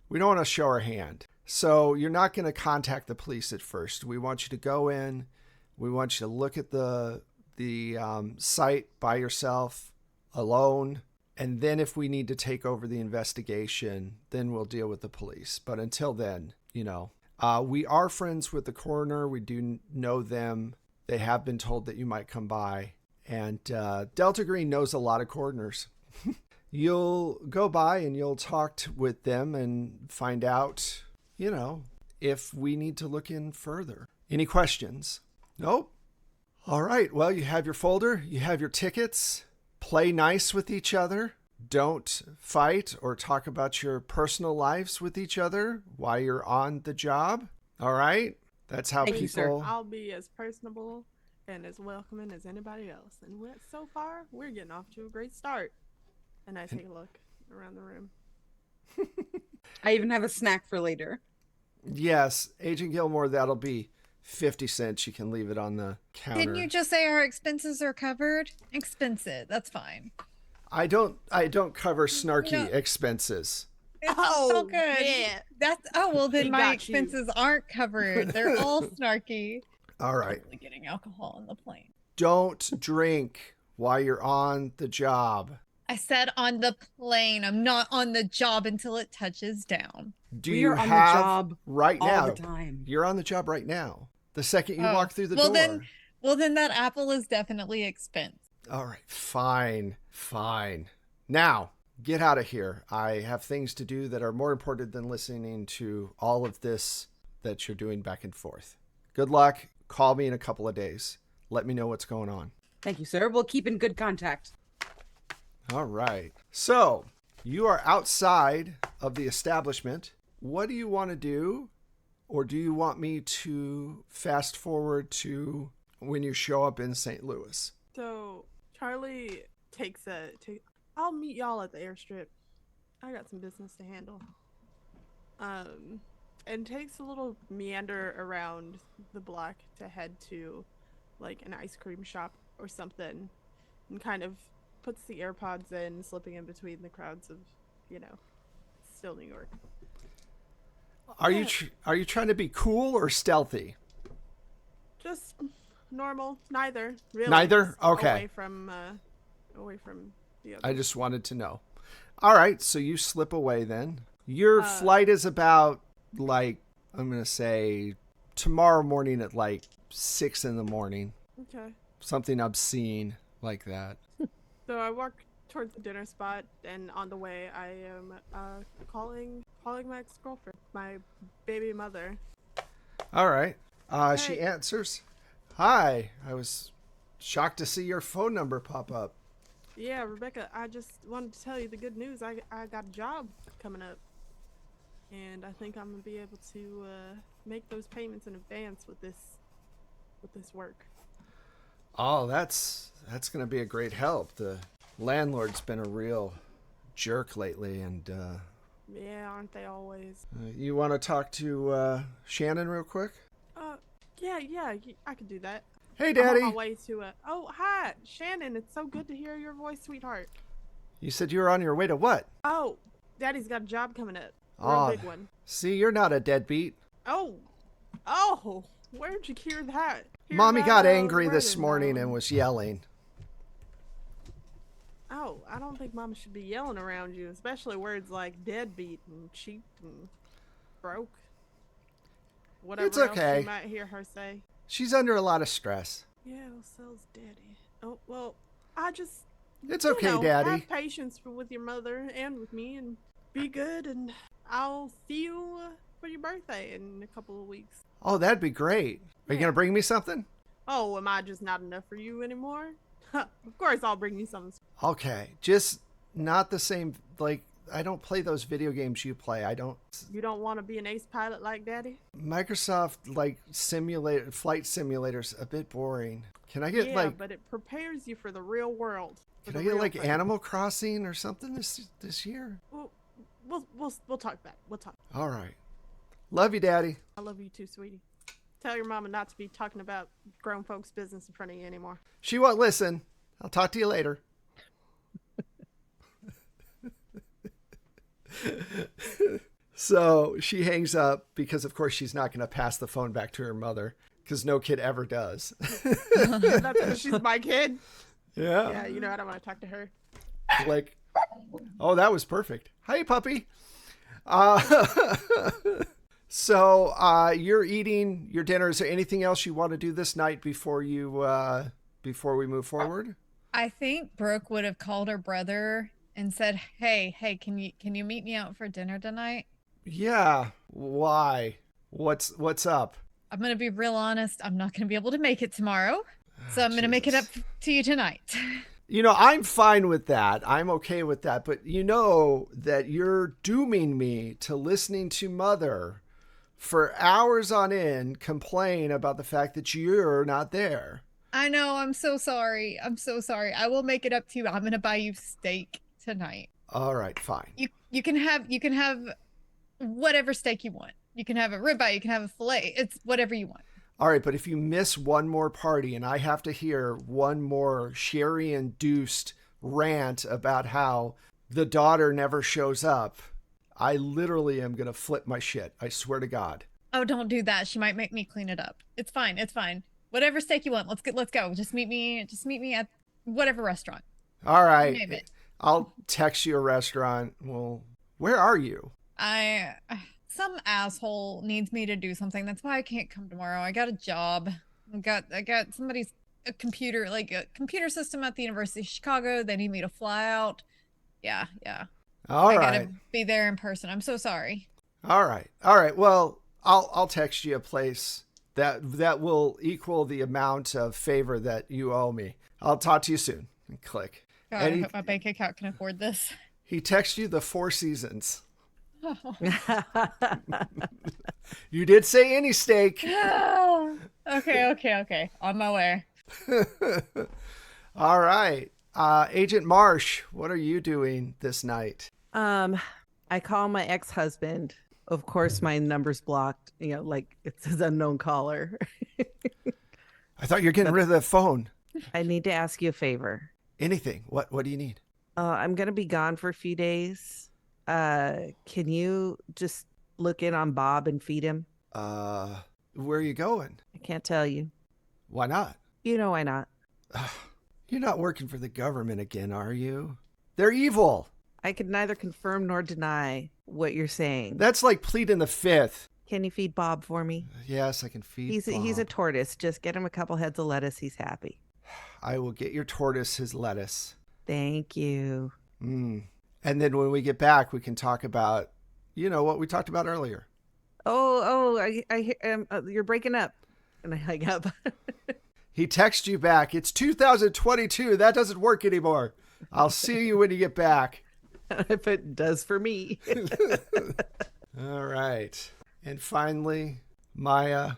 A: we don't want to show our hand. So you're not going to contact the police at first. We want you to go in. We want you to look at the site by yourself, alone. And then if we need to take over the investigation, then we'll deal with the police. But until then, we are friends with the coroner. We do know them. They have been told that you might come by. And Delta Green knows a lot of coroners. you'll go by and you'll talk with them and find out, if we need to look in further. Any questions? Nope. All right. Well, you have your folder. You have your tickets. Play nice with each other. Don't fight or talk about your personal lives with each other while you're on the job. All right? That's how
B: Thank you, sir.
A: people...
C: I'll be as personable and as welcoming as anybody else. And so far, we're getting off to a great start. And I take a look around the room.
B: I even have a snack for later.
A: Yes, Agent Gilmore, that'll be 50 cents. You can leave it on the counter.
D: Didn't you just say our expenses are covered? Expense it. That's fine.
A: I don't cover snarky expenses.
D: It's
C: Oh,
D: so good.
C: yeah.
D: Well, then
C: He
D: my
C: got you.
D: expenses aren't covered. They're all snarky.
A: All right.
D: Totally getting alcohol on the plane.
A: Don't drink while you're on the job.
D: I said on the plane. I'm not on the job until it touches down.
A: Do
B: We
A: you
B: are on the
A: have
B: job
A: right
B: all
A: now?
B: the time.
A: You're on the job right now. The second you
D: Oh,
A: walk through the
D: well
A: door.
D: then that apple is definitely expense.
A: All right, fine. Now, get out of here. I have things to do that are more important than listening to all of this that you're doing back and forth. Good luck. Call me in a couple of days. Let me know what's going on.
B: Thank you, sir. We'll keep in good contact.
A: All right. So, you are outside of the establishment. What do you want to do? Or do you want me to fast forward to when you show up in St. Louis?
C: So Charlie I'll meet y'all at the airstrip. I got some business to handle. And takes a little meander around the block to head to like an ice cream shop or something, and kind of puts the AirPods in, slipping in between the crowds of, still New York.
A: Are you trying to be cool or stealthy?
C: Just normal, neither really.
A: Neither?
C: Just
A: Okay.
C: Away from the other.
A: I just wanted to know. All right, so you slip away then. Your flight is about I'm going to say tomorrow morning at 6 in the morning.
C: Okay.
A: Something obscene like that.
C: So I walk towards the dinner spot, and on the way, I am calling my ex-girlfriend, my baby mother.
A: All right. She
C: Hey.
A: answers. Hi. I was shocked to see your phone number pop up.
C: Yeah, Rebecca, I just wanted to tell you the good news. I got a job coming up, and I think I'm gonna be able to make those payments in advance with this work.
A: Oh, that's going to be a great help. The landlord's been a real jerk lately, and
C: Yeah, aren't they always?
A: you want to talk to Shannon real quick?
C: Yeah, I could do that.
A: Hey,
C: I'm
A: Daddy.
C: on my way to Oh, hi, Shannon. It's so good to hear your voice, sweetheart.
A: You said you were on your way to what?
C: Oh, Daddy's got a job coming up. A
A: Oh,
C: real big one.
A: see, you're not a deadbeat.
C: Oh, where'd you hear that?
A: Mommy
C: that,
A: got angry
C: word
A: this
C: in
A: morning
C: that
A: and
C: one?
A: was yelling.
C: Oh, I don't think Mama should be yelling around you, especially words like deadbeat and cheat and broke. Whatever
A: It's
C: else
A: okay.
C: you might hear her say.
A: She's under a lot of stress.
C: Yeah, so's Daddy. Oh, well, I just...
A: It's
C: you
A: okay,
C: know,
A: Daddy.
C: Have patience with your mother and with me, and be good, and I'll see you for your birthday in a couple of weeks.
A: Oh, that'd be great. Are you
C: Yeah.
A: going to bring me something?
C: Oh, am I just not enough for you anymore? Of course I'll bring you something.
A: Okay. Just not the same. I don't play those video games you play. I don't.
C: You don't want to be an ace pilot like Daddy?
A: Microsoft, flight simulators, a bit boring. Can I get,
C: Yeah, but it prepares you for the real world. for
A: can I
C: the
A: get,
C: real thing.
A: Animal Crossing or something this year?
C: We'll talk back. We'll talk.
A: All right. Love you, Daddy.
C: I love you too, sweetie. Tell your mama not to be talking about grown folks' business in front of you anymore.
A: She won't listen. I'll talk to you later. So she hangs up because, of course, she's not going to pass the phone back to her mother because no kid ever does.
C: That's because she's my kid.
A: Yeah.
C: Yeah, you know I don't want to talk to her.
A: Oh, that was perfect. Hi, puppy. So you're eating your dinner. Is there anything else you want to do this night before we move forward?
D: I think Brooke would have called her brother and said, hey, can you meet me out for dinner tonight?
A: Yeah. Why? What's up?
D: I'm gonna be real honest. I'm not gonna be able to make it tomorrow, so I'm gonna make it up
A: Jesus.
D: to you tonight.
A: I'm fine with that. I'm okay with that. But you know that you're dooming me to listening to Mother for hours on end complain about the fact that you're not there.
D: I know. I'm so sorry. I'm so sorry. I will make it up to you. I'm gonna buy you steak tonight.
A: All right, fine.
D: You can have whatever steak you want. You can have a ribeye. You can have a fillet. It's whatever you want.
A: All right, but if you miss one more party and I have to hear one more Sherry-induced rant about how the daughter never shows up, I literally am going to flip my shit. I swear to God.
D: Oh, don't do that. She might make me clean it up. It's fine. It's fine. Whatever steak you want. Let's go. Just meet me at whatever restaurant.
A: All right.
D: Name it.
A: I'll text you a restaurant. Well, where are you?
D: Some asshole needs me to do something. That's why I can't come tomorrow. I got a job. I got somebody's a computer system at the University of Chicago. They need me to fly out. Yeah.
A: All
D: I
A: right.
D: gotta be there in person. I'm so sorry.
A: All right. Well, I'll text you a place that will equal the amount of favor that you owe me. I'll talk to you soon. And click.
D: God,
A: And
D: I hope my bank account can afford this.
A: he texts you the Four Seasons. You did say any steak.
D: Okay. On my way.
A: All right. Agent Marsh, what are you doing this night?
E: I call my ex-husband. Of course, my number's blocked. Like it says unknown caller.
A: I thought you were getting rid of the phone.
E: I need to ask you a favor.
A: Anything. What do you need?
E: I'm gonna be gone for a few days. Can you just look in on Bob and feed him?
A: Where are you going?
E: I can't tell you.
A: Why not?
E: You know why not?
A: You're not working for the government again, are you? They're evil.
E: I can neither confirm nor deny what you're saying.
A: That's like pleading the fifth.
E: Can you feed Bob for me?
A: Yes, I can feed
E: He's a
A: Bob.
E: tortoise. Just get him a couple heads of lettuce. He's happy.
A: I will get your tortoise his lettuce.
E: Thank you.
A: And then when we get back, we can talk about, what we talked about earlier.
E: You're breaking up. And I hang up.
A: He texts you back. It's 2022. That doesn't work anymore. I'll see you when you get back.
E: If it does for me.
A: All right. And finally, Maya,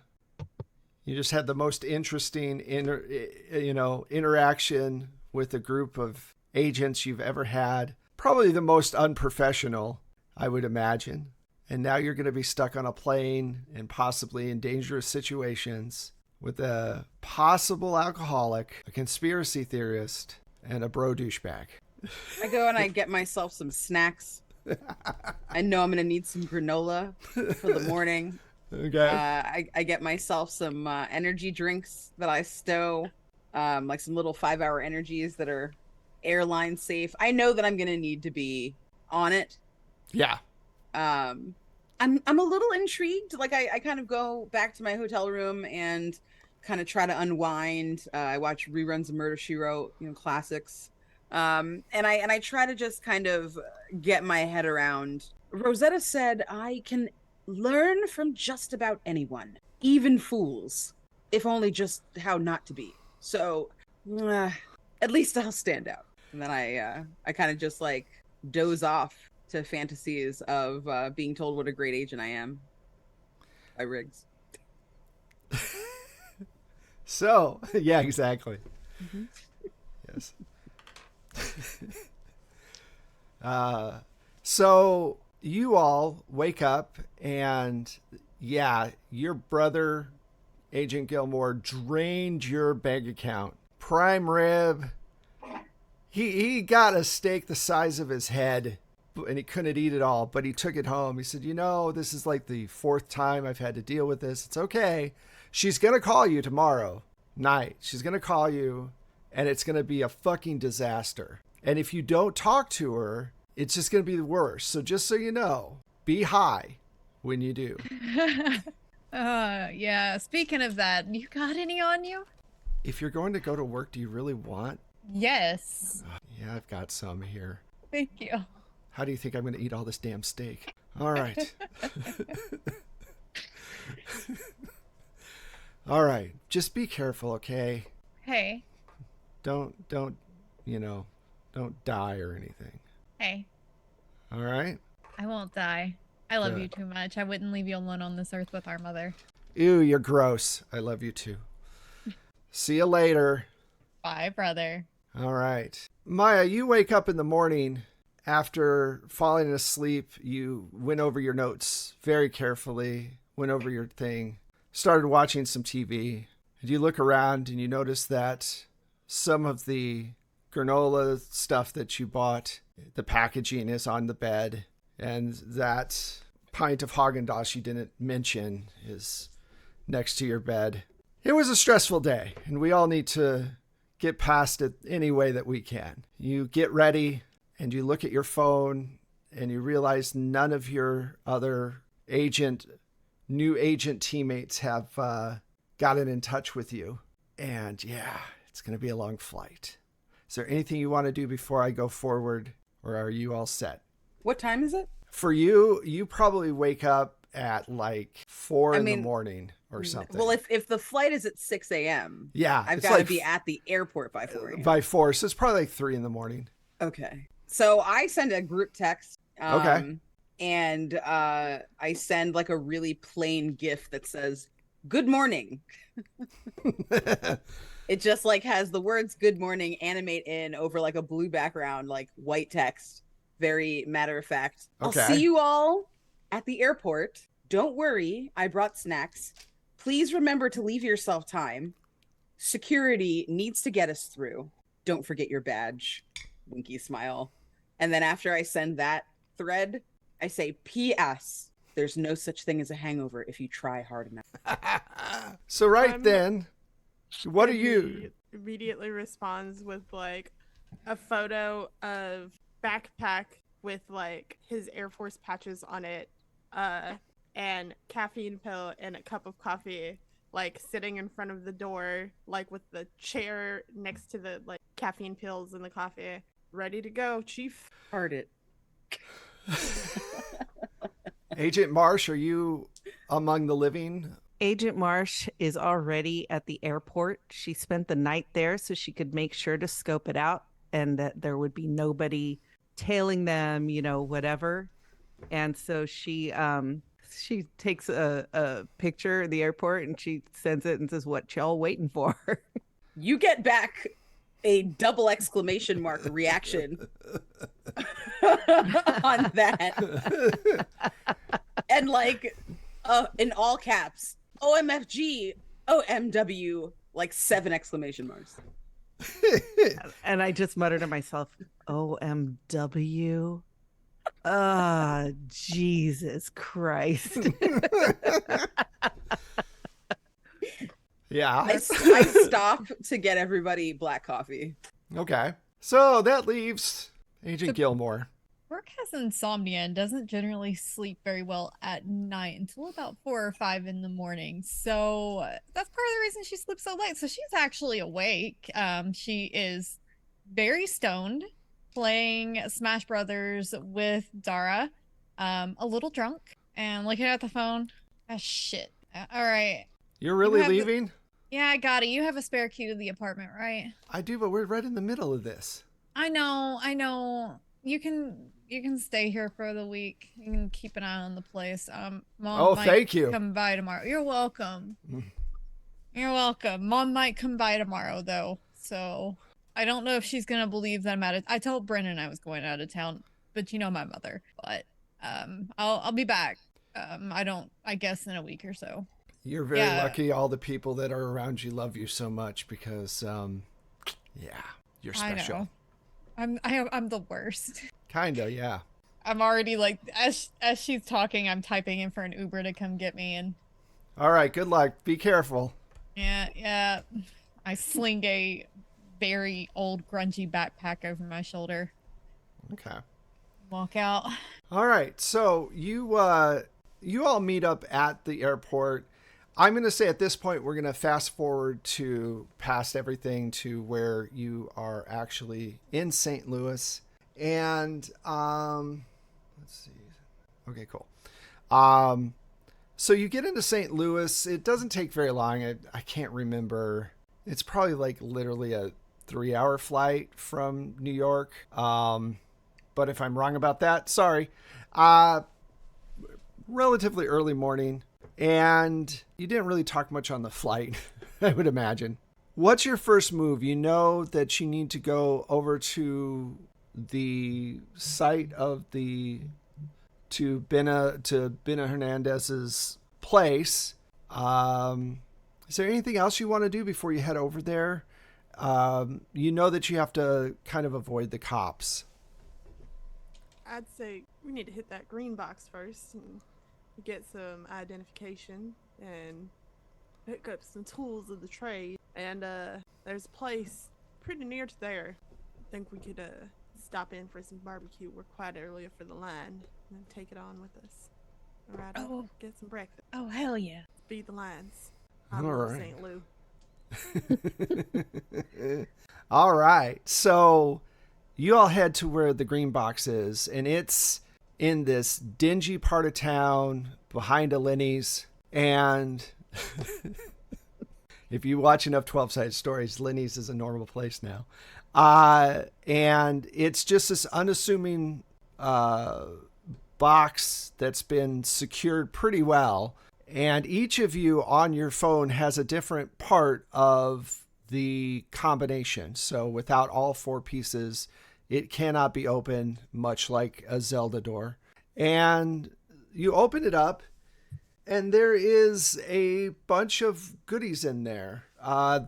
A: you just had the most interesting interaction with a group of agents you've ever had. Probably the most unprofessional, I would imagine. And now you're going to be stuck on a plane and possibly in dangerous situations with a possible alcoholic, a conspiracy theorist, and a bro douchebag.
B: I go and I get myself some snacks. I know I'm going to need some granola for the morning.
A: Okay.
B: I get myself some energy drinks that I stow, like some little 5-hour energies that are airline safe. I know that I'm going to need to be on it.
A: Yeah.
B: I'm a little intrigued. Like I kind of go back to my hotel room and kind of try to unwind. I watch reruns of Murder, She Wrote, classics. And I try to just kind of get my head around. Rosetta said I can learn from just about anyone, even fools, if only just how not to be. So at least I'll stand out. And then I kind of just like doze off to fantasies of being told what a great agent I am by Riggs.
A: So, yeah, exactly. Mm-hmm. Yes. So you all wake up and your brother, Agent Gilmore, drained your bank account. Prime rib. He got a steak the size of his head and he couldn't eat it all, but he took it home. He said, this is like the 4th time I've had to deal with this. It's okay. She's going to call you tomorrow night. She's going to call you and it's going to be a fucking disaster. And if you don't talk to her, it's just going to be the worst. So just so you know, be high when you do.
D: Yeah. Speaking of that, you got any on you?
A: If you're going to go to work, do you really want?
D: Yes.
A: Yeah, I've got some here.
D: Thank you.
A: How do you think I'm going to eat all this damn steak? All right. All right. Just be careful, okay?
D: Hey,
A: Don't, don't die or anything.
D: hey,
A: All right?
D: I won't die. I love
A: Good.
D: you too much. I wouldn't leave you alone on this earth with our mother.
A: Ew, you're gross. I love you too. See you later.
D: Bye, brother.
A: All right. Maya, you wake up in the morning after falling asleep. You went over your notes very carefully, went over your thing, started watching some TV. And you look around and you notice that some of the granola stuff that you bought, the packaging is on the bed. And that pint of Haagen-Dazs you didn't mention is next to your bed. It was a stressful day, and we all need to get past it any way that we can. You get ready, and you look at your phone, and you realize none of your other new agent teammates have gotten in touch with you. And yeah, it's going to be a long flight. Is there anything you want to do before I go forward, or are you all set?
B: What time is it?
A: For you, you probably wake up at like 4 in the morning or something.
B: Well, if the flight is at 6 a.m.,
A: yeah,
B: I've
A: it's
B: got to
A: like
B: be at the airport by 4 a.m.
A: by 4, so it's probably like 3 in the morning.
B: Okay. So I send a group text.
A: Okay.
B: And I send like a really plain GIF that says, "Good morning." It just like has the words "good morning" animate in over like a blue background, like white text. Very matter of fact.
A: Okay.
B: I'll see you all at the airport. Don't worry, I brought snacks. Please remember to leave yourself time. Security needs to get us through. Don't forget your badge. Winky smile. And then after I send that thread, I say, P.S. There's no such thing as a hangover if you try hard enough.
A: So then, what are you?
C: Immediately responds with like a photo of backpack with like his Air Force patches on it, and caffeine pill and a cup of coffee, like sitting in front of the door, like with the chair next to the like caffeine pills and the coffee, ready to go, Chief.
B: Heart it.
A: Agent Marsh, are you among the living?
E: Agent Marsh is already at the airport. She spent the night there so she could make sure to scope it out and that there would be nobody tailing them, whatever. And so she takes a picture of the airport and she sends it and says, "What y'all waiting for?"
B: You get back a double exclamation mark reaction on that. And like in all caps, OMFG, OMW, like 7 exclamation marks.
E: And I just muttered to myself, OMW. Jesus Christ.
A: Yeah.
B: I stop to get everybody black coffee.
A: Okay. So that leaves Agent Gilmore.
D: Brooke has insomnia and doesn't generally sleep very well at night until about 4 or 5 in the morning. So that's part of the reason she sleeps so late. So she's actually awake. She is very stoned, playing Smash Brothers with Dara, a little drunk, and looking at the phone. Ah, shit. All right.
A: You're really
D: have the-
A: leaving?
D: Yeah, I got it. You have a spare key to the apartment, right?
A: I do, but we're right in the middle of this.
D: I know. You can stay here for the week. You can keep an eye on the place. Mom might
A: thank you.
D: come by tomorrow. You're welcome. You're welcome. Mom might come by tomorrow though. So I don't know if she's gonna believe that I'm I told Brennan I was going out of town, but you know my mother. But I'll be back. I guess in a week or so.
A: You're very lucky all the people that are around you love you so much because you're special.
D: I know. I'm the worst.
A: Kinda, yeah.
D: I'm already like as she's talking, I'm typing in for an Uber to come get me, and
A: All right, good luck. Be careful.
D: yeah. I sling a very old grungy backpack over my shoulder.
A: Okay.
D: Walk out.
A: All right. So you all meet up at the airport. I'm going to say at this point, we're going to fast forward to past everything to where you are actually in St. Louis. And let's see. Okay, cool. So you get into St. Louis. It doesn't take very long. I can't remember. It's probably like literally a 3-hour flight from New York. But if I'm wrong about that, sorry. Relatively early morning, and you didn't really talk much on the flight, I would imagine. What's your first move? You know that you need to go over to the site of to Bena Hernandez's place. Is there anything else you want to do before you head over there? You know that you have to kind of avoid the cops.
C: I'd say we need to hit that green box first and get some identification and pick up some tools of the trade. And there's a place pretty near to there. I think we could stop in for some barbecue. We're quite early for the line, and then take it on with us. All right,
F: Oh.
C: get some breakfast.
F: Oh, hell yeah.
C: Beat the lines.
A: All
C: I'm
A: right.
C: St. Lou.
A: All right. So you all head to where the green box is, and it's in this dingy part of town behind a Lenny's. And if you watch enough 12-Sided Stories, Lenny's is a normal place now. And it's just this unassuming box that's been secured pretty well. And each of you on your phone has a different part of the combination. So without all 4 pieces, it cannot be opened, much like a Zelda door. And you open it up, and there is a bunch of goodies in there.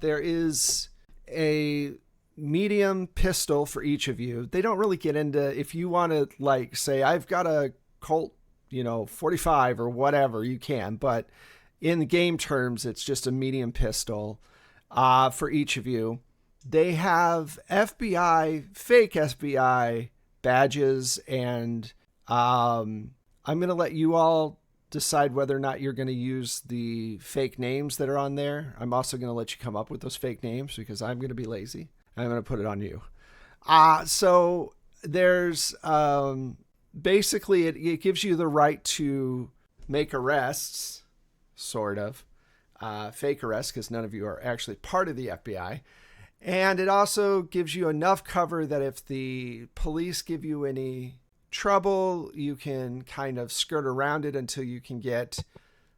A: There is a medium pistol for each of you. They don't really get into, if you want to like say, I've got a Colt, 45 or whatever, you can. But in game terms, it's just a medium pistol for each of you. They have fake FBI badges, and I'm going to let you all decide whether or not you're going to use the fake names that are on there. I'm also going to let you come up with those fake names because I'm going to be lazy. I'm going to put it on you. So there's basically it gives you the right to make arrests, sort of. Fake arrests, because none of you are actually part of the FBI. And it also gives you enough cover that if the police give you any trouble, you can kind of skirt around it until you can get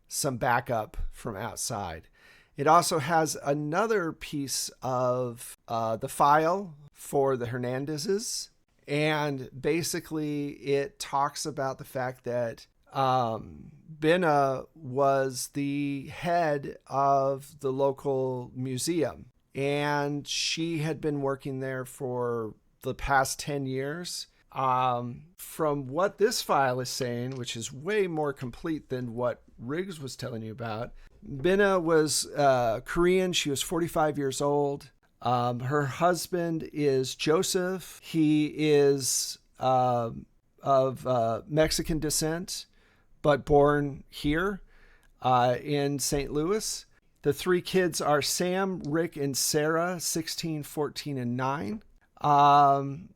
A: some backup from outside. It also has another piece of the file for the Hernandezes. And basically it talks about the fact that Bena was the head of the local museum. And she had been working there for the past 10 years. From what this file is saying, which is way more complete than what Riggs was telling you about, Bena was Korean. She was 45 years old. Her husband is Joseph. He is of Mexican descent, but born here in St. Louis. The 3 kids are Sam, Rick, and Sarah, 16, 14, and 9.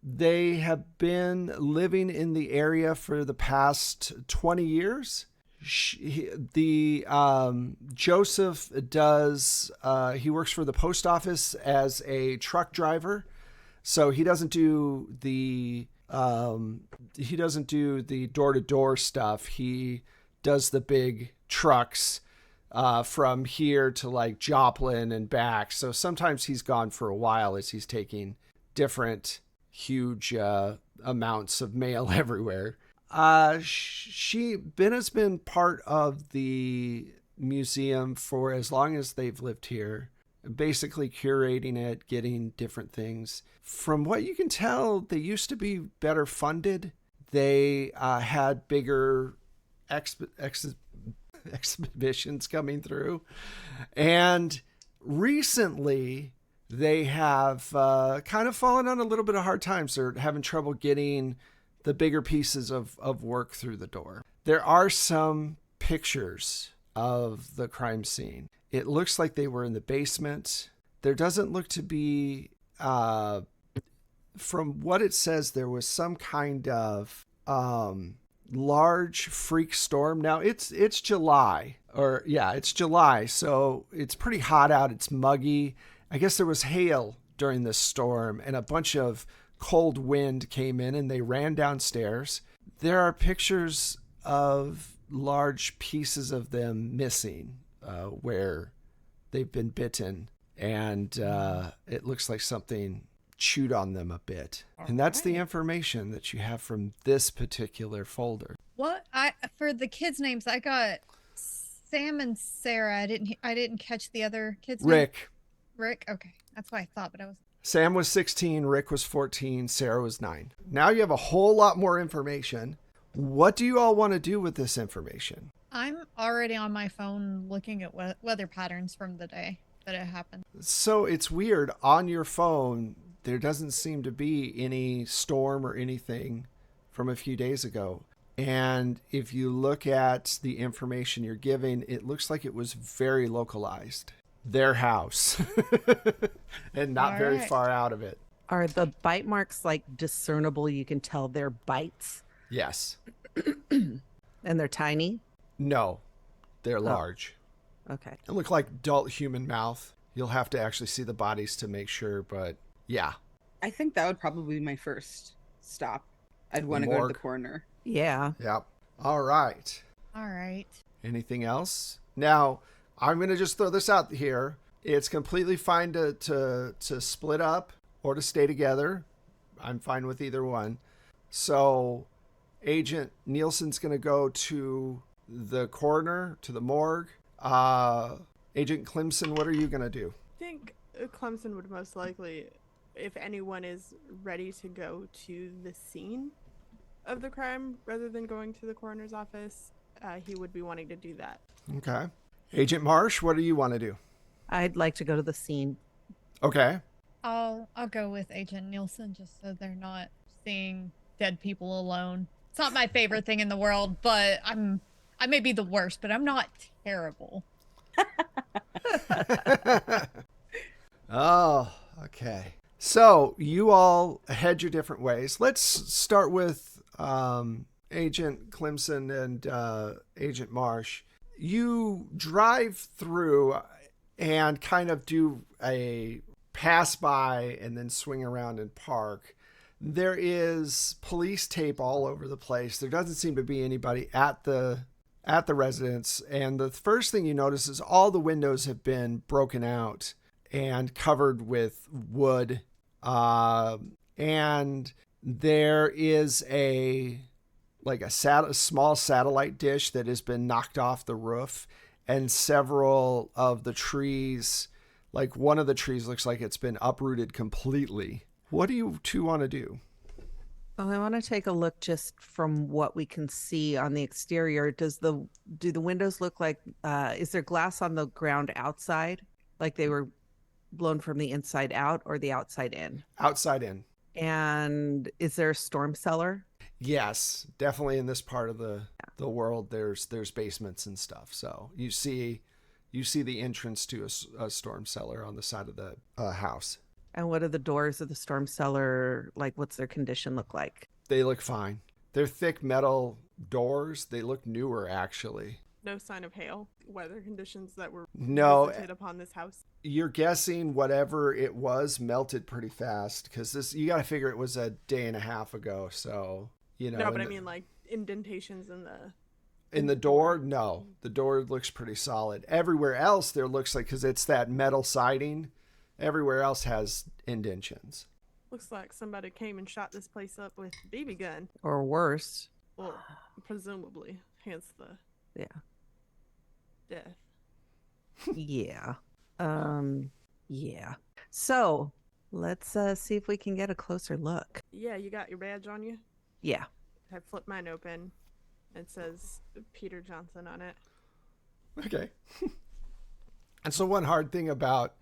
A: They have been living in the area for the past 20 years. Joseph does, he works for the post office as a truck driver. So he doesn't do the door-to-door stuff. He does the big trucks from here to like Joplin and back. So sometimes he's gone for a while as he's taking different huge amounts of mail everywhere. Bena's been part of the museum for as long as they've lived here, basically curating it, getting different things. From what you can tell, they used to be better funded. They had bigger exhibitions coming through. And recently, they have kind of fallen on a little bit of hard times. They're having trouble getting the bigger pieces of work through the door. There are some pictures of the crime scene. It looks like they were in the basement. There doesn't look to be from what it says, there was some kind of large freak storm. Now it's July, it's July, so it's pretty hot out. It's muggy. I guess there was hail during this storm, and a bunch of cold wind came in, and they ran downstairs. There are pictures of large pieces of them missing, where they've been bitten, and it looks like something chewed on them a bit. And that's the information that you have from this particular folder.
D: What for the kids' names, I got Sam and Sarah. I didn't catch the other kids' name. Rick. Okay, that's what I thought, but I was.
A: Sam was 16, Rick was 14, Sarah was 9. Now you have a whole lot more information. What do you all want to do with this information?
D: I'm already on my phone looking at weather patterns from the day that it happened.
A: So it's weird. On your phone, there doesn't seem to be any storm or anything from a few days ago. And if you look at the information you're giving, it looks like it was very localized. Their house. And not very far out of it.
E: Are the bite marks like discernible? You can tell they're bites?
A: Yes.
E: And they're tiny?
A: No, they're large.
E: Okay.
A: It look like adult human mouth. You'll have to actually see the bodies to make sure, but yeah.
B: I think that would probably be my first stop. I'd want to go to the coroner.
E: Yeah.
A: Yep. All right. Anything else? Now, I'm going to just throw this out here. It's completely fine to split up or to stay together. I'm fine with either one. So Agent Nielsen's going to go to the coroner, to the morgue. Agent Clemson, what are you going to do?
C: I think Clemson would most likely, if anyone is ready to go to the scene of the crime rather than going to the coroner's office, he would be wanting to do that.
A: Okay. Agent Marsh, what do you want to do?
E: I'd like to go to the scene.
A: Okay.
D: I'll go with Agent Nielsen just so they're not seeing dead people alone. It's not my favorite thing in the world, but I may be the worst, but I'm not terrible.
A: Oh, okay. So you all head your different ways. Let's start with Agent Clemson and Agent Marsh. You drive through and kind of do a pass by and then swing around and park. There is police tape all over the place. There doesn't seem to be anybody at the residence. And the first thing you notice is all the windows have been broken out and covered with wood. And there is a small satellite dish that has been knocked off the roof, and several of the trees, like one of the trees looks like it's been uprooted completely. What do you two want to do?
E: Well, I want to take a look just from what we can see on the exterior. Do the windows look like, is there glass on the ground outside? Like they were blown from the inside out or the outside in?
A: Outside in.
E: And is there a storm cellar?
A: Yes, definitely in this part of the world, there's basements and stuff. So you see the entrance to a storm cellar on the side of the house.
E: And what are the doors of the storm cellar like? What's their condition look like?
A: They look fine. They're thick metal doors. They look newer, actually.
C: No sign of hail, weather conditions that were visited upon this house.
A: You're guessing whatever it was melted pretty fast, because you got to figure it was a day and a half ago. So,
C: No, but I mean like indentations in
A: the door. No, the door looks pretty solid. Everywhere else there looks like, because it's that metal siding. Everywhere else has indentions.
C: Looks like somebody came and shot this place up with a BB gun.
E: Or worse.
C: Well, presumably, hence the death.
E: Yeah. Yeah. So let's see if we can get a closer look.
C: Yeah, you got your badge on you?
E: Yeah.
C: I flipped mine open. It says Peter Johnson on it.
A: Okay. And so one hard thing about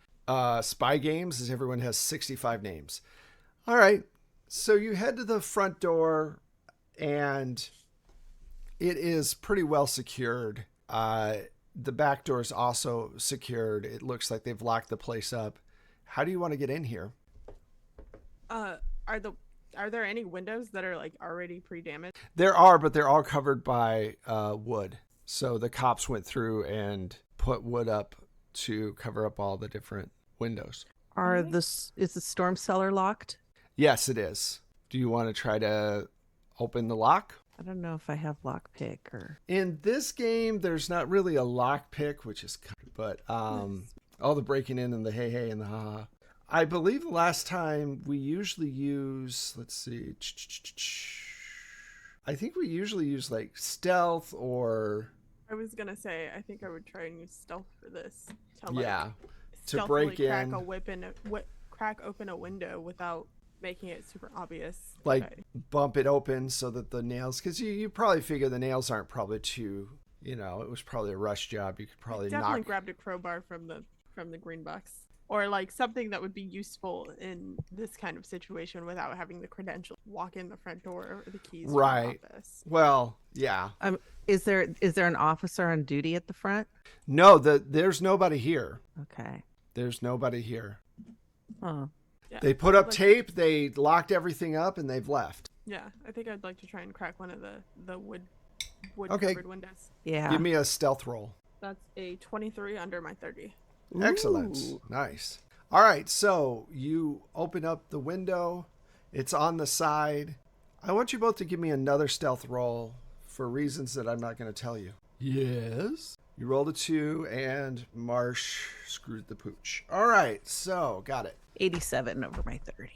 A: spy games is everyone has 65 names. All right. So you head to the front door and it is pretty well secured. The back door is also secured. It looks like they've locked the place up. How do you want to get in here?
C: Are Are there any windows that are like already pre-damaged?
A: There are, but they're all covered by wood. So the cops went through and put wood up to cover up all the different windows.
E: Is the storm cellar locked?
A: Yes, it is. Do you want to try to open the lock?
E: I don't know if I have lockpick or.
A: In this game, there's not really a lock pick, which is kind of, but all the breaking in and the hey and the ha. I believe the last time we usually use, let's see, I think we usually use like stealth or.
C: I was gonna say I think I would try and use stealth for this.
A: To break
C: crack
A: in.
C: Crack open a window without making it super obvious.
A: Like
C: Okay.
A: bump it open so that the nails, because you probably figure the nails aren't probably too, it was probably a rush job. You could probably
C: Definitely
A: knock.
C: grabbed a crowbar from the green box, or like something that would be useful in this kind of situation without having the credential walk in the front door or the keys to the
A: Right.
C: office.
A: Well, yeah.
E: Is there an officer on duty at the front?
A: No, there's nobody here.
E: Okay.
A: There's nobody here.
E: Oh.
C: Yeah.
A: They put up
C: Like-
A: tape, they locked everything up, and they've left.
C: Yeah, I think I'd like to try and crack one of the wood
A: Okay.
C: covered windows.
E: Yeah.
A: Give me a stealth roll.
C: That's a 23 under my 30.
A: Excellent.
E: Ooh.
A: Nice. All right, so you open up the window. It's on the side. I want you both to give me another stealth roll for reasons that I'm not going to tell you. Yes. You rolled a 2, and Marsh screwed the pooch. All right, so got it.
E: 87 over my 30.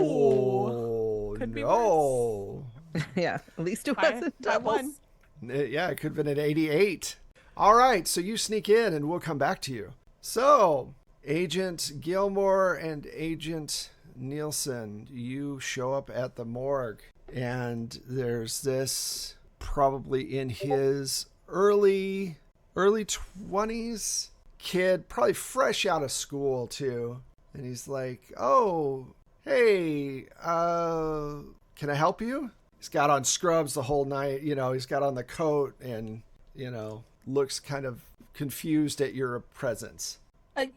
A: Ooh,
C: Could be
A: no.
E: Yeah. At least it
C: By-
E: wasn't
C: by
E: doubles.
C: one.
A: Yeah, it could have been at 88. All right, so you sneak in and we'll come back to you. So, Agent Gilmore and Agent Nielsen, you show up at the morgue, and there's this probably in his early 20s kid, probably fresh out of school too. And he's like, "Oh, hey, can I help you?" He's got on scrubs the whole night, he's got on the coat and, looks kind of confused at your presence.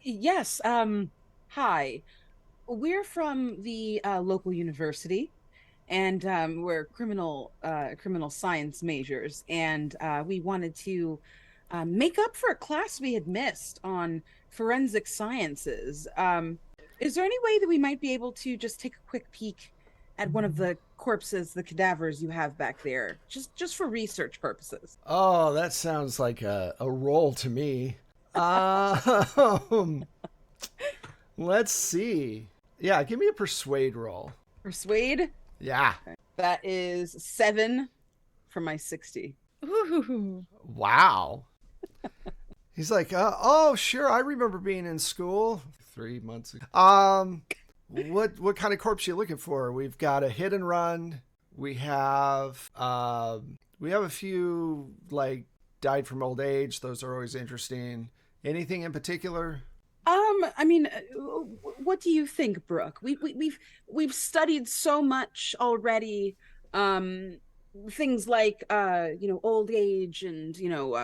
B: Yes. Hi. We're from the local university, and we're criminal science majors, and we wanted to make up for a class we had missed on forensic sciences. Is there any way that we might be able to just take a quick peek at one of the corpses, the cadavers you have back there, just for research purposes?
A: Oh, that sounds like a roll to me. Let's see. Yeah, give me a persuade roll.
B: Persuade?
A: Yeah.
B: That is 7 from my 60.
D: Ooh.
A: Wow. He's like, oh, sure. I remember being in school 3 months ago. What kind of corpse you looking for? We've got a hit and run. We have a few like died from old age. Those are always interesting. Anything in particular?
B: I mean, what do you think, Brooke? We've studied so much already. Things like old age and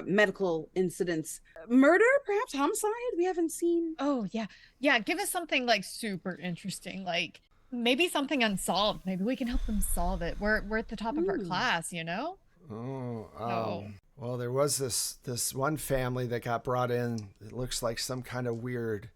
B: medical incidents, murder, perhaps homicide. We haven't seen.
D: Oh, yeah. Give us something like super interesting, like maybe something unsolved. Maybe we can help them solve it. We're at the top of our
B: Ooh.
D: class,
A: Oh,
D: No.
A: well, there was this one family that got brought in. It looks like some kind of weird.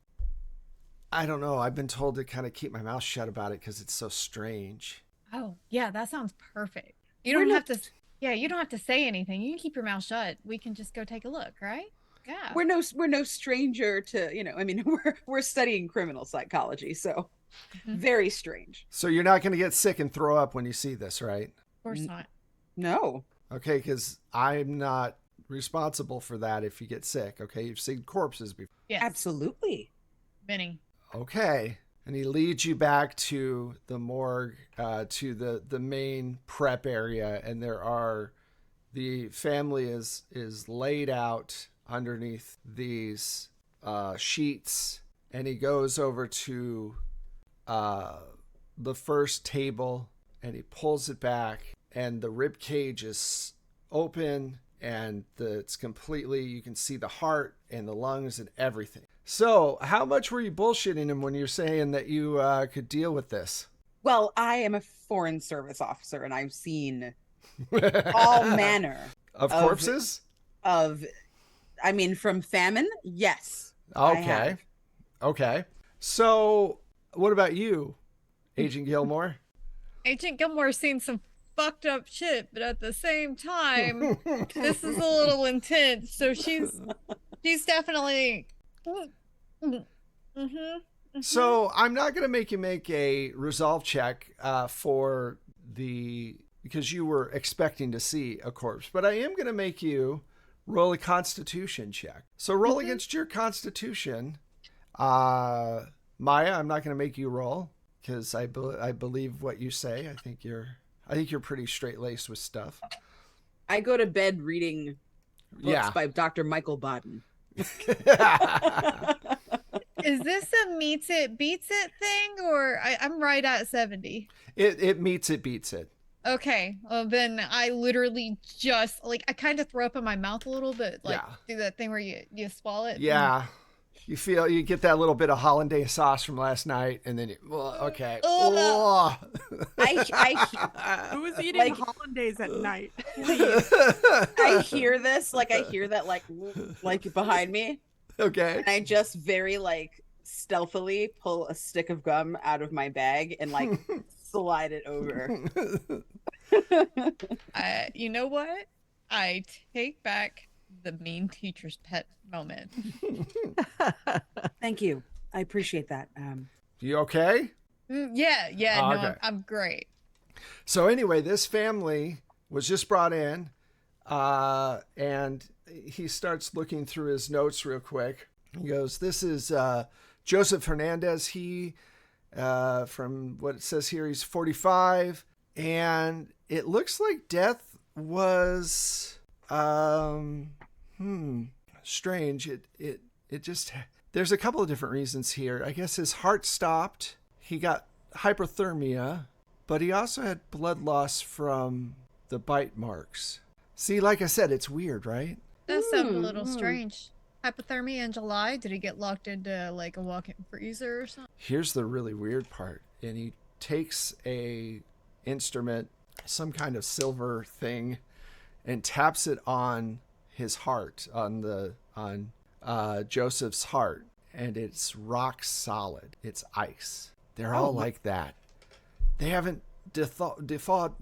A: I don't know. I've been told to kind of keep my mouth shut about it because it's so strange.
D: Oh, yeah, that sounds perfect. You
B: We're
D: don't
B: not-
D: have to. Yeah, you don't have to say anything. You can keep your mouth shut. We can just go take a look, right? Yeah.
B: We're no stranger to I mean, we're studying criminal psychology, so
D: Mhm.
B: very strange.
A: So you're not going to get sick and throw up when you see this, right?
D: Of course not.
B: No.
A: Okay, because I'm not responsible for that if you get sick. Okay, you've seen corpses before.
D: Yes.
B: Absolutely.
D: Many.
A: Okay. And he leads you back to the morgue, to the main prep area, and the family is laid out underneath these sheets, and he goes over to the first table, and he pulls it back, and the rib cage is open, and it's completely, you can see the heart and the lungs and everything. So how much were you bullshitting him when you're saying that you could deal with this?
B: Well, I am a foreign service officer, and I've seen all manner
A: of corpses.
B: I mean, from famine, yes. I
A: Okay.
B: have.
A: Okay. So, what about you, Agent Gilmore?
D: Agent Gilmore's seen some fucked up shit, but at the same time, this is a little intense. So she's definitely.
A: So I'm not going to make you make a resolve check because you were expecting to see a corpse, but I am going to make you roll a Constitution check. So roll against your Constitution. Maya, I'm not going to make you roll because I believe what you say. I think you're pretty straight laced with stuff.
B: I go to bed reading books by Dr. Michael Baden.
D: Is this a meets it beats it thing, or I'm right at 70?
A: It meets it beats it.
D: Okay, well then I literally just I kind of throw up in my mouth a little bit, do that thing where you swallow it.
A: Yeah. You get that little bit of hollandaise sauce from last night, and then okay. Oh.
C: Who was eating hollandaise at night?
B: I hear this, I hear that like behind me.
A: Okay.
B: And I just very stealthily pull a stick of gum out of my bag and slide it over.
D: You know what? I take back the mean teacher's pet moment.
B: Thank you. I appreciate that.
A: You okay?
D: Yeah.
A: Okay.
D: I'm great.
A: So anyway, this family was just brought in, and he starts looking through his notes real quick. He goes, "This is Joseph Hernandez. He, from what it says here, he's 45, and it looks like death was strange. It just, there's a couple of different reasons here. I guess his heart stopped. He got hyperthermia, but he also had blood loss from the bite marks. See, like I said, it's weird, right?
D: That sounds a little strange. Hypothermia in July? Did he get locked into a walk-in freezer or something?
A: Here's the really weird part. And he takes a instrument, some kind of silver thing, and taps it on his heart, on Joseph's heart, and it's rock solid. It's ice. They're all like that. They haven't defawed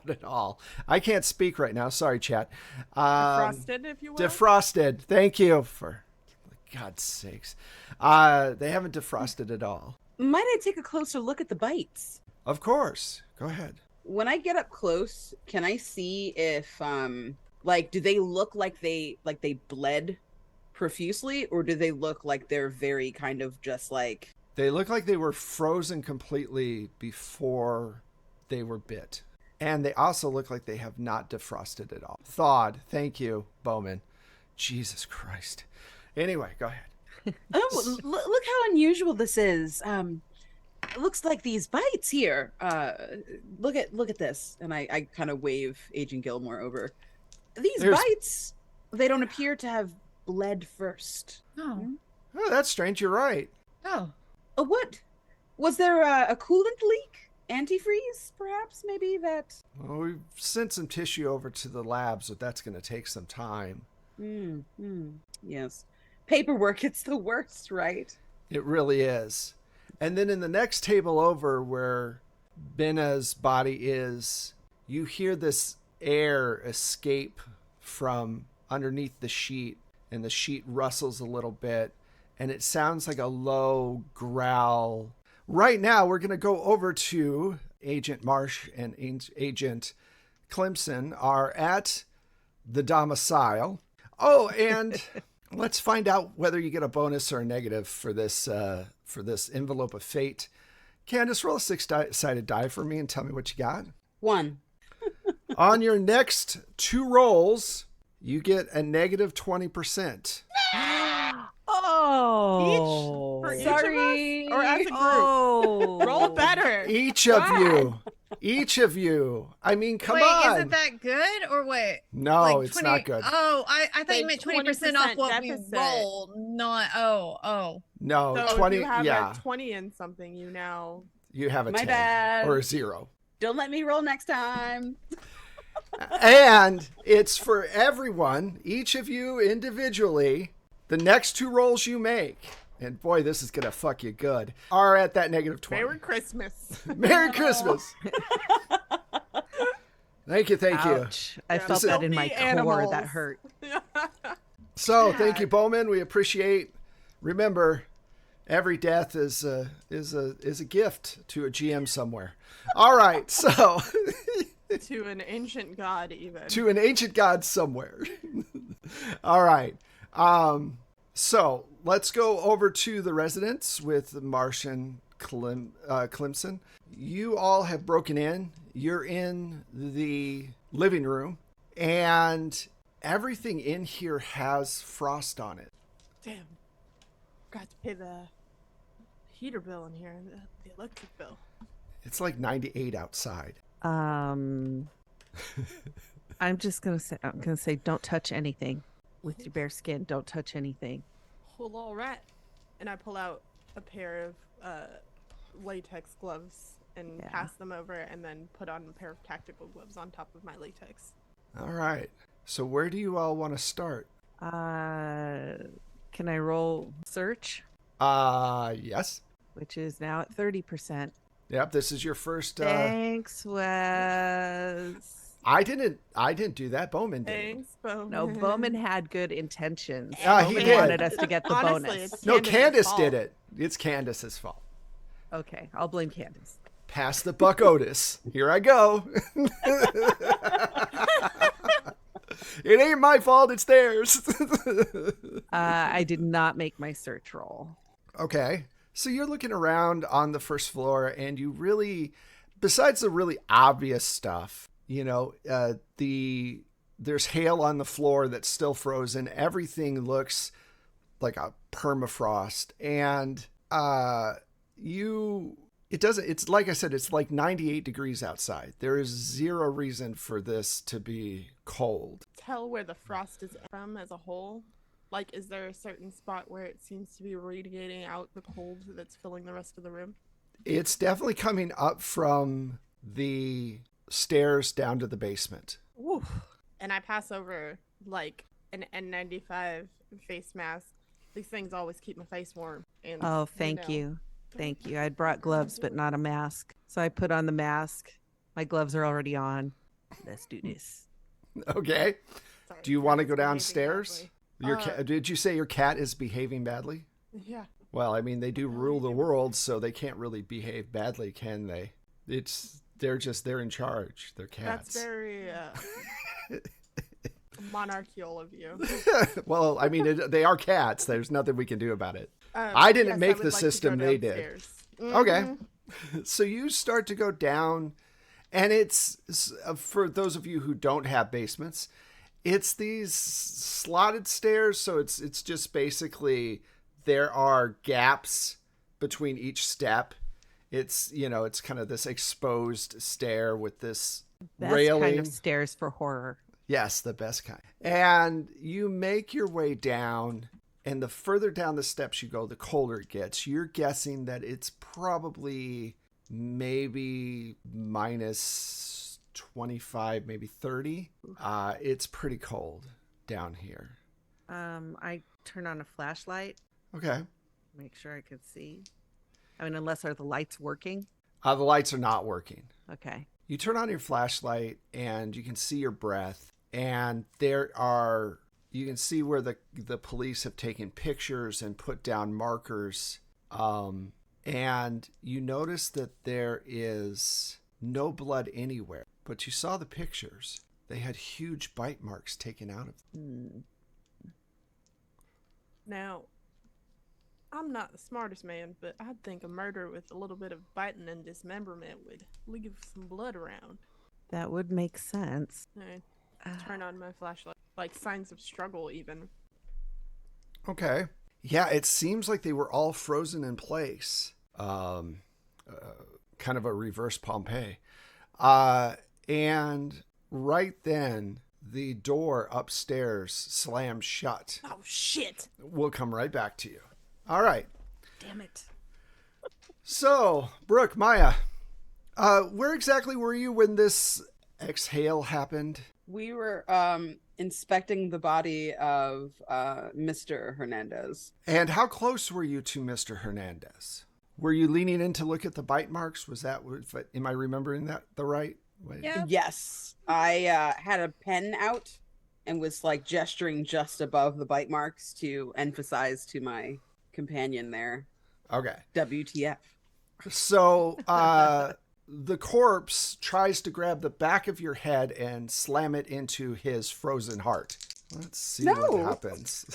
A: at all. I can't speak right now. Sorry, chat.
C: Defrosted, if you will.
A: Defrosted. Thank you for God's sakes. They haven't defrosted at all.
B: Might I take a closer look at the bites?
A: Of course. Go ahead.
B: When I get up close, can I see if do they look like they bled profusely, or do they look like they're very kind of just
A: They look like they were frozen completely before they were bit. And they also look like they have not defrosted at all. Thawed. Thank you, Bowman. Jesus Christ. Anyway, go ahead.
B: Oh, look how unusual this is. It looks like these bites here. Look at this. And I kind of wave Agent Gilmore over. These bites, they don't appear to have bled first.
D: Oh.
A: Oh, that's strange. You're right.
D: Oh.
B: What? Was there a coolant leak? Antifreeze, perhaps? Maybe that.
A: Well, we've sent some tissue over to the labs, but that's going to take some time.
B: Yes. Paperwork, it's the worst, right?
A: It really is. And then in the next table over where Benna's body is, you hear this air escape from underneath the sheet, and the sheet rustles a little bit, and it sounds like a low growl. Right now, we're going to go over to Agent Marsh and Agent Clemson are at the domicile. Oh, and let's find out whether you get a bonus or a negative for this envelope of fate. Candace, roll a 6-sided die for me and tell me what you got.
B: 1.
A: On your next 2 rolls, you get a negative 20%.
E: Oh,
C: for each
B: sorry.
C: of us, or as a group.
E: Oh,
C: Roll better.
A: Each of you. Each of you. I mean, come
D: wait,
A: on.
D: is it that good or wait?
A: No,
D: Like
A: it's not good.
D: Oh, I thought
C: Say
D: you meant 20% off
C: 20%
D: what
C: deficit.
D: we rolled. Not oh.
A: No,
C: So
A: 20.
C: if you have
A: Yeah,
C: a 20 in something, you now
A: you have a
B: My
A: 10
B: bad.
A: or a 0.
B: Don't let me roll next time.
A: And it's for everyone, each of you individually. The next 2 rolls you make, and boy, this is going to fuck you good, are at that negative 20.
C: Merry Christmas.
A: Merry Christmas. Thank you.
E: Ouch. I felt that in my
C: Filthy
E: core.
C: animals.
E: That hurt.
A: So thank you, Bowman. We appreciate. Remember, every death is a gift to a GM somewhere. All right, so
C: To an ancient god, even.
A: to an ancient god somewhere. All right. So let's go over to the residence with Martian Clemson. You all have broken in. You're in the living room, and everything in here has frost on it.
C: Damn. Got to pay the heater bill in here and the electric bill.
A: It's like 98 outside.
E: I'm gonna say don't touch anything with your bare skin. Don't touch anything.
C: Well, all right. And I pull out a pair of latex gloves and
E: Yeah.
C: pass them over, and then put on a pair of tactical gloves on top of my latex.
A: All right. So where do you all want to start?
E: Can I roll search,
A: Yes.
E: which is now at 30%?
A: Yep. This is your first.
E: Thanks, Wes.
A: I didn't do that. Bowman did.
C: Thanks, Bowman.
E: No, Bowman had good intentions.
A: Ah, he
E: Bowman
A: did.
E: wanted us to get the
C: Honestly,
E: bonus.
C: it's-
A: No,
C: Candace's
A: Candace
C: fault.
A: did it. It's Candace's fault.
E: Okay, I'll blame Candace.
A: Pass the buck, Otis. Here I go. It ain't my fault. It's theirs.
E: I did not make my search roll.
A: Okay. So you're looking around on the first floor, and you really, besides the really obvious stuff, there's hail on the floor that's still frozen. Everything looks like a permafrost, and it's like I said, it's like 98 degrees outside. There is zero reason for this to be cold.
C: Tell where the frost is from as a whole. Like, is there a certain spot where it seems to be radiating out the cold that's filling the rest of the room?
A: It's definitely coming up from the stairs down to the basement.
C: Ooh. And I pass over, like, an N95 face mask. These things always keep my face warm. And
E: Oh, thank you. Thank you. I'd brought gloves, but not a mask. So I put on the mask. My gloves are already on. Let's do this.
A: Okay.
C: Sorry,
A: Do you want to
C: cat's
A: go
C: behaving
A: downstairs?
C: badly.
A: Did you say your cat is behaving badly?
C: Yeah.
A: Well, I mean, they do rule the world, so they can't really behave badly, can they? They're in charge. They're cats.
C: That's very monarchical of you.
A: Well, I mean, they are cats. There's nothing we can do about it.
C: I
A: didn't make the
C: would like to go
A: system, they did.
C: downstairs.
A: Okay.
C: Mhm.
A: So you start to go down, and it's for those of you who don't have basements, it's these slotted stairs. So it's just basically there are gaps between each step. It's it's kind of this exposed stair with this
E: Best
A: railing.
E: kind of stairs for horror.
A: Yes, the best kind. And you make your way down, and the further down the steps you go, the colder it gets. You're guessing that it's probably maybe minus 25, maybe 30. It's pretty cold down here.
E: I turn on a flashlight,
A: Okay.
E: make sure I can see. I mean, unless are the lights working?
A: The lights are not working.
E: Okay.
A: You turn on your flashlight, and you can see your breath. And you can see where the police have taken pictures and put down markers. And you notice that there is no blood anywhere. But you saw the pictures. They had huge bite marks taken out of them.
C: Now, I'm not the smartest man, but I'd think a murder with a little bit of biting and dismemberment would leave some blood around.
E: That would make sense.
C: I turn on my flashlight. Like signs of struggle, even.
A: Okay. Yeah, it seems like they were all frozen in place. Kind of a reverse Pompeii. And right then, the door upstairs slams shut.
C: Oh, shit.
A: We'll come right back to you. All right.
C: Damn it.
A: So, Brooke, Maya, where exactly were you when this exhale happened?
B: We were inspecting the body of Mr. Hernandez.
A: And how close were you to Mr. Hernandez? Were you leaning in to look at the bite marks? Was that, am I remembering that the right way?
D: Yeah.
B: Yes, I had a pen out and was like gesturing just above the bite marks to emphasize to my companion there.
A: Okay.
B: WTF.
A: So the corpse tries to grab the back of your head and slam it into his frozen heart. Let's see what happens.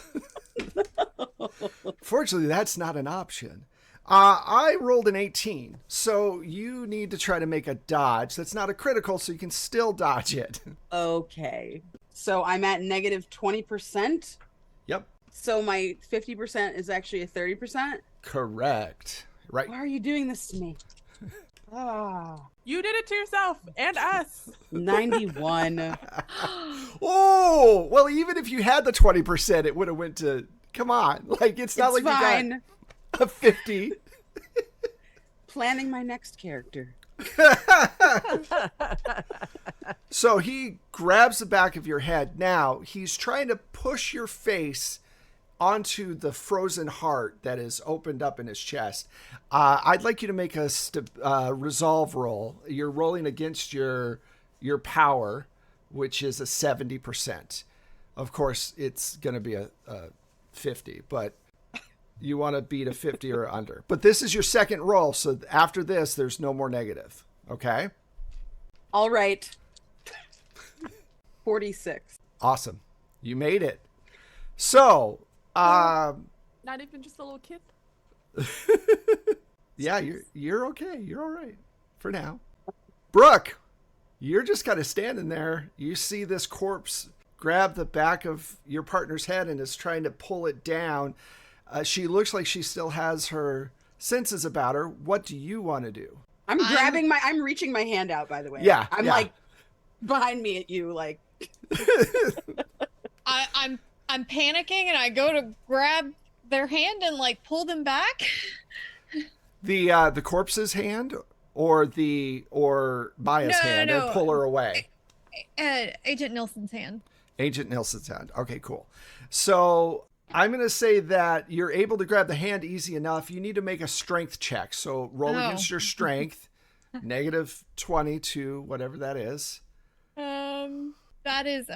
A: Fortunately, that's not an option. I rolled an 18, so you need to try to make a dodge. That's not a critical, so you can still dodge it.
B: Okay. So I'm at negative 20%.
A: Yep.
B: So my 50% is actually a 30%.
A: Correct. Right.
B: Why are you doing this to me?
C: You did it to yourself and us.
B: 91.
A: Oh, well, even if you had the 20%, it would have went to, come on. Like, it's not like
B: fine.
A: you got a 50.
B: Planning my next character.
A: So he grabs the back of your head. Now he's trying to push your face onto the frozen heart that is opened up in his chest. I'd like you to make a resolve roll. You're rolling against your power, which is a 70%. Of course, it's going to be a 50, but you want to beat a 50 or under. But this is your second roll, so after this, there's no more negative. Okay?
B: All right. 46.
A: Awesome. You made it. So,
C: Not even just a little kid.
A: yeah, you're okay. You're all right for now. Brooke, you're just kind of standing there. You see this corpse grab the back of your partner's head and is trying to pull it down. She looks like she still has her senses about her. What do you want to do?
B: I'm reaching my hand out, by the way.
A: Yeah,
B: I'm
A: yeah.
B: like behind me at you, like.
D: I'm panicking and I go to grab their hand and like pull them back.
A: The corpse's hand or Maya's hand
D: No.
A: and pull her away.
D: Agent Nilsson's hand.
A: Agent Nilsson's hand. Okay, cool. So I'm going to say that you're able to grab the hand easy enough. You need to make a strength check. So roll against your strength, negative 22, whatever that is.
D: That is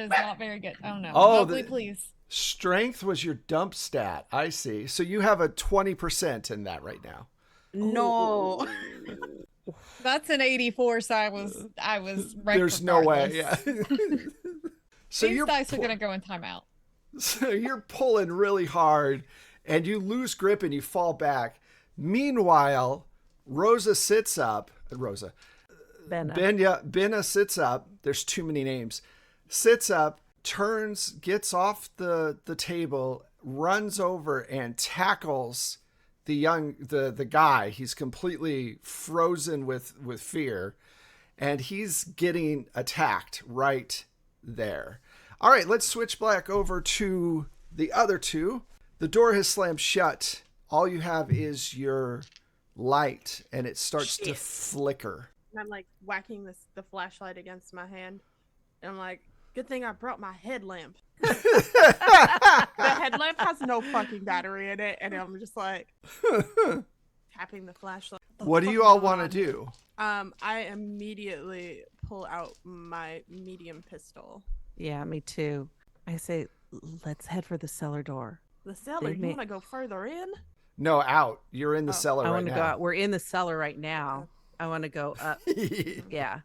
D: not very good. Oh no.
A: Oh,
D: Lovely, please.
A: Strength was your dump stat. I see. So you have a 20% in that right now.
B: No.
D: That's an 84, so I was right.
A: There's no way. Yeah. So
D: These dice are gonna go in timeout.
A: So you're pulling really hard and you lose grip and you fall back. Meanwhile, Rosa sits up. Benna sits up. There's too many names. Sits up, turns, gets off the table, runs over and tackles the guy. He's completely frozen with fear, and he's getting attacked right there. All right, let's switch back over to the other two. The door has slammed shut. All you have is your light, and it starts to flicker.
C: And I'm like whacking the flashlight against my hand. And I'm like, good thing I brought my headlamp. The headlamp has no fucking battery in it. And I'm just like tapping the flashlight.
A: What do you all want to do?
C: I immediately pull out my medium pistol.
E: Yeah, me too. I say, let's head for the cellar door.
C: The cellar? You want to go further in?
A: No, out. You're in the cellar
E: I
A: right
E: want to
A: now.
E: go out. We're in the cellar right now. I want to go up. Yeah.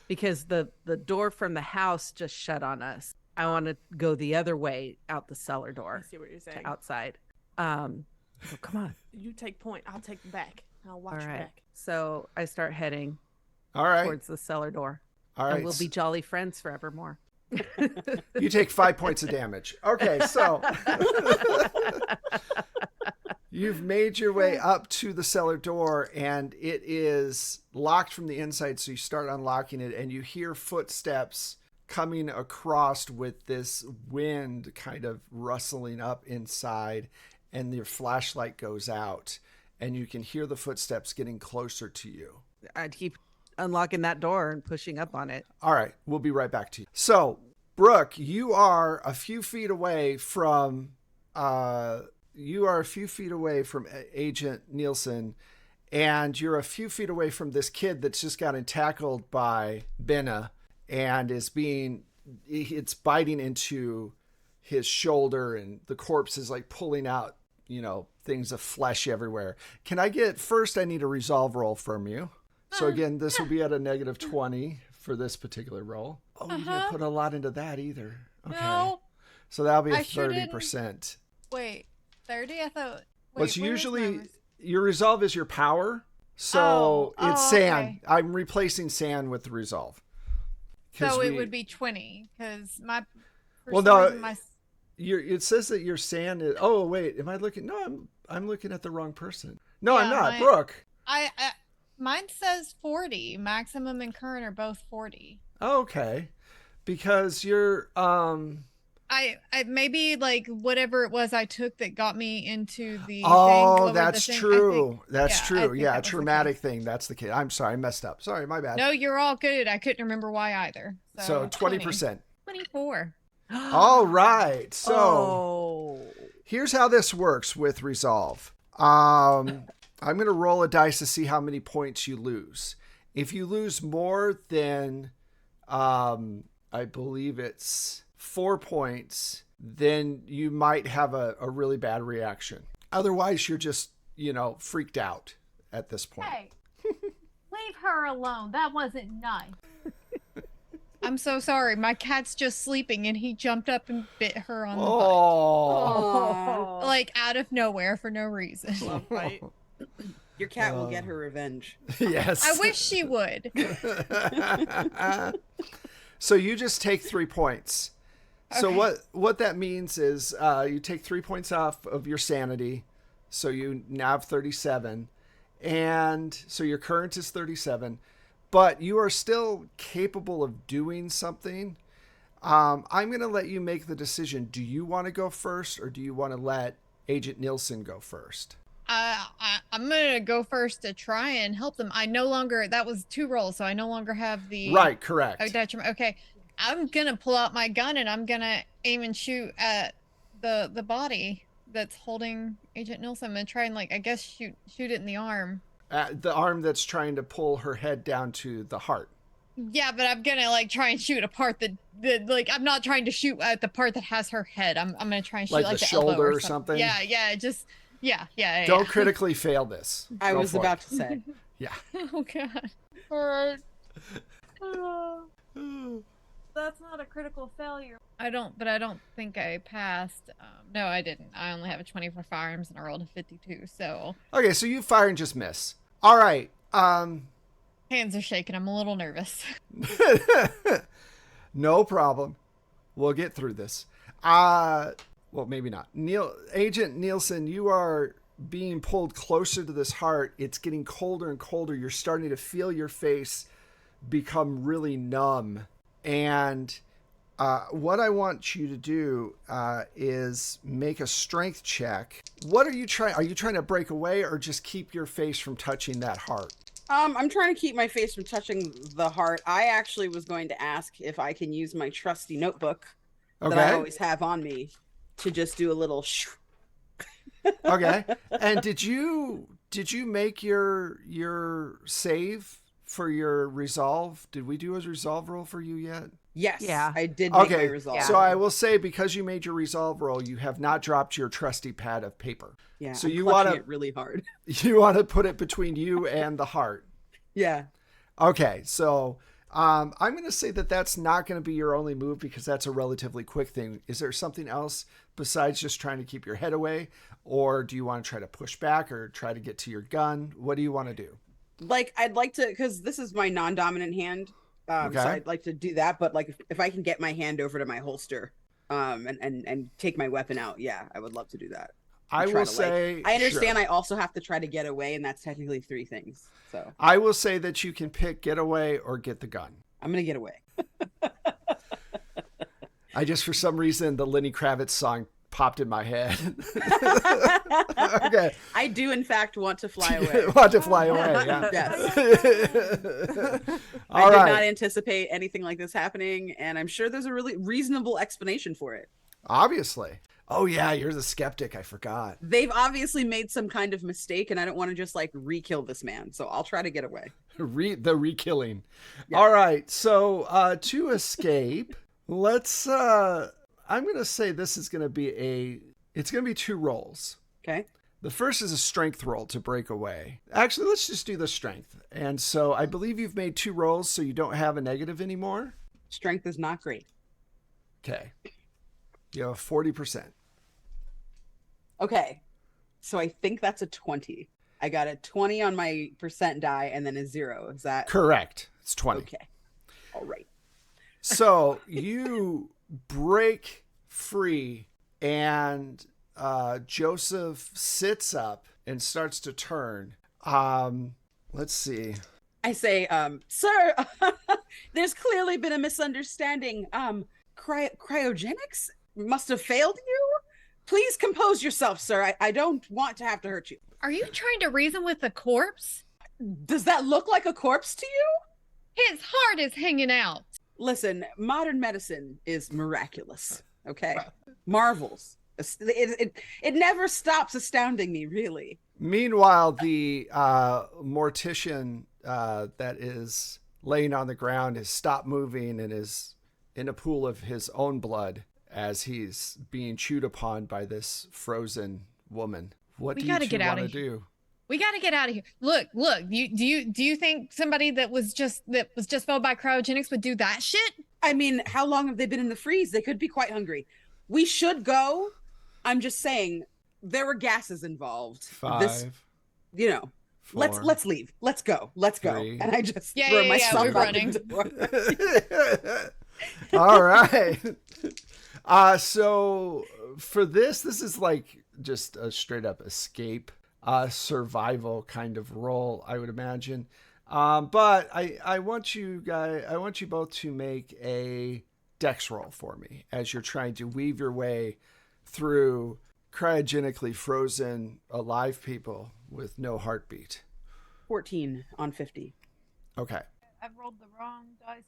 E: Because the door from the house just shut on us. I want to go the other way out the cellar door.
C: I see what you're saying.
E: To outside. So come on.
C: You take point. I'll take the back. I'll watch
E: All right.
C: back.
E: So I start heading
A: All right.
E: towards the cellar door.
A: All right.
E: And we'll be jolly friends forevermore.
A: You take 5 points of damage. Okay, so You've made your way up to the cellar door, and it is locked from the inside. So you start unlocking it, and you hear footsteps coming across with this wind kind of rustling up inside, and your flashlight goes out, and you can hear the footsteps getting closer to you.
E: I'd keep unlocking that door and pushing up on it.
A: All right, we'll be right back to you. So, Brooke, you are a few feet away from Agent Nielsen, and you're a few feet away from this kid that's just gotten tackled by Benna and it's biting into his shoulder, and the corpse is like pulling out, things of flesh everywhere. I need a resolve roll from you. So again, this will be at a -20 for this particular roll. Oh, you didn't put a lot into that either. Okay.
D: No.
A: So that'll be a
D: I sure
A: 30%.
D: Wait, 30? I thought.
A: Well, it's
D: wait, where's
A: usually
D: my
A: your resolve is your power. So it's sand.
D: okay.
A: I'm replacing sand with the resolve.
D: So it would be 20 because
A: it says that your sand is. Oh wait, am I looking? No, I'm looking at the wrong person. No, I'm not. Brooke.
D: Mine says 40. Maximum and current are both 40.
A: Okay, because you're
D: I maybe like whatever it was I took that got me into the
A: Oh, that's true.
D: That's
A: true. Yeah, traumatic thing. That's the kid. I'm sorry, I messed up. Sorry, my bad.
D: No, you're all good. I couldn't remember why either.
A: So 20%.
D: 24.
A: All right. So here's how this works with resolve. I'm going to roll a dice to see how many points you lose. If you lose more than, I believe it's 4 points, then you might have a really bad reaction. Otherwise, you're just, freaked out at this point.
D: Hey, leave her alone. That wasn't nice. I'm so sorry. My cat's just sleeping and he jumped up and bit her on the butt.
B: Aww.
D: Like out of nowhere for no reason.
B: Love bite. Your cat will get her revenge.
A: Yes.
D: I wish she would.
A: So you just take 3 points.
D: Okay.
A: So what that means is you take 3 points off of your sanity. So you now have 37. And so your current is 37. But you are still capable of doing something. I'm going to let you make the decision. Do you want to go first, or do you want to let Agent Nielsen go first?
D: I'm going to go first to try and help them. That was 2 rolls, so I no longer have the...
A: Right, correct.
D: Okay, I'm going to pull out my gun and I'm going to aim and shoot at the body that's holding Agent Nielsen and try and, I guess, shoot it in the arm.
A: The arm that's trying to pull her head down to the heart.
D: Yeah, but I'm gonna try and shoot a part that I'm not trying to shoot at the part that has her head. I'm gonna try and shoot
A: the
D: the
A: shoulder
D: elbow
A: or something.
D: Yeah.
A: Don't critically fail this.
B: I was about to say.
A: Yeah.
D: Oh god. Alright. That's not a critical failure. I don't think I passed. No, I didn't. I only have a 20 for firearms and I rolled a 52. So.
A: Okay, so you fire and just miss. All right.
D: Hands are shaking. I'm a little nervous.
A: No problem. We'll get through this. Well, maybe not. Agent Nielsen, you are being pulled closer to this heart. It's getting colder and colder. You're starting to feel your face become really numb. And what I want you to do is make a strength check. What are you trying? Are you trying to break away or just keep your face from touching that heart?
B: I'm trying to keep my face from touching the heart. I actually was going to ask if I can use my trusty notebook that I always have on me to just do a little
A: Okay. And did you make your save for your resolve? Did we do a resolve roll for you yet?
B: Yes.
E: Yeah.
B: I did make my resolve.
A: So I will say, because you made your resolve roll, you have not dropped your trusty pad of paper.
B: Yeah.
A: So
B: I'm
A: you want
B: it really hard.
A: You want to put it between you and the heart.
B: Yeah.
A: Okay. So I'm going to say that that's not going to be your only move, because that's a relatively quick thing. Is there something else besides just trying to keep your head away? Or do you want to try to push back or try to get to your gun? What do you want to do?
B: I'd like to, because this is my non-dominant hand. So I'd like to do that. But if I can get my hand over to my holster and take my weapon out, yeah, I would love to do that.
A: I will say,
B: I understand.
A: sure.
B: I also have to try to get away, and that's technically 3 things. So
A: I will say that you can pick get away or get the gun.
B: I'm gonna get away.
A: I just, for some reason, the Lenny Kravitz song popped in my head. Okay.
B: I do, in fact, want to fly away.
A: Want to fly away, yeah.
B: Yes.
A: All
B: I did
A: right.
B: not anticipate anything like this happening, and I'm sure there's a really reasonable explanation for it.
A: Obviously. Oh, yeah, you're the skeptic. I forgot.
B: They've obviously made some kind of mistake, and I don't want to just like re-kill this man. So I'll try to get away.
A: The re-killing.
B: Yeah.
A: All right. So to escape, let's, I'm going to say this is going to be it's going to be 2 rolls.
B: Okay.
A: The first is a strength roll to break away. Actually, let's just do the strength. And so I believe you've made 2 rolls, so you don't have a negative anymore.
B: Strength is not great.
A: Okay. You have 40%.
B: Okay. So I think that's a 20. I got a 20 on my percent die and then a 0. Is that
A: Correct. It's 20.
B: okay? All right.
A: So you break free, and Joseph sits up and starts to turn. Let's see.
B: I say, sir, there's clearly been a misunderstanding. Cryogenics must have failed you. Please compose yourself, sir. I don't want to have to hurt you.
D: Are you trying to reason with the corpse?
B: Does that look like a corpse to you?
D: His heart is hanging out.
B: Listen, modern medicine is miraculous. Okay, marvels. It never stops astounding me, really.
A: Meanwhile, the mortician that is laying on the ground has stopped moving and is in a pool of his own blood as he's being chewed upon by this frozen woman. What do you two want to do?
D: We got to get out of here. Look. Do you think somebody that was just felled by cryogenics would do that shit?
B: I mean, how long have they been in the freeze? They could be quite hungry. We should go. I'm just saying there were gases involved.
A: 5.
B: Four. Let's leave. Let's go.
A: 3.
B: And I just throw myself
D: we're
B: out
D: running.
B: the door.
A: All right. So for this is like just a straight up escape, survival kind of role, I would imagine. But I want you both to make a dex roll for me as you're trying to weave your way through cryogenically frozen alive people with no heartbeat.
B: 14 on 50.
A: Okay.
D: I've rolled the wrong dice.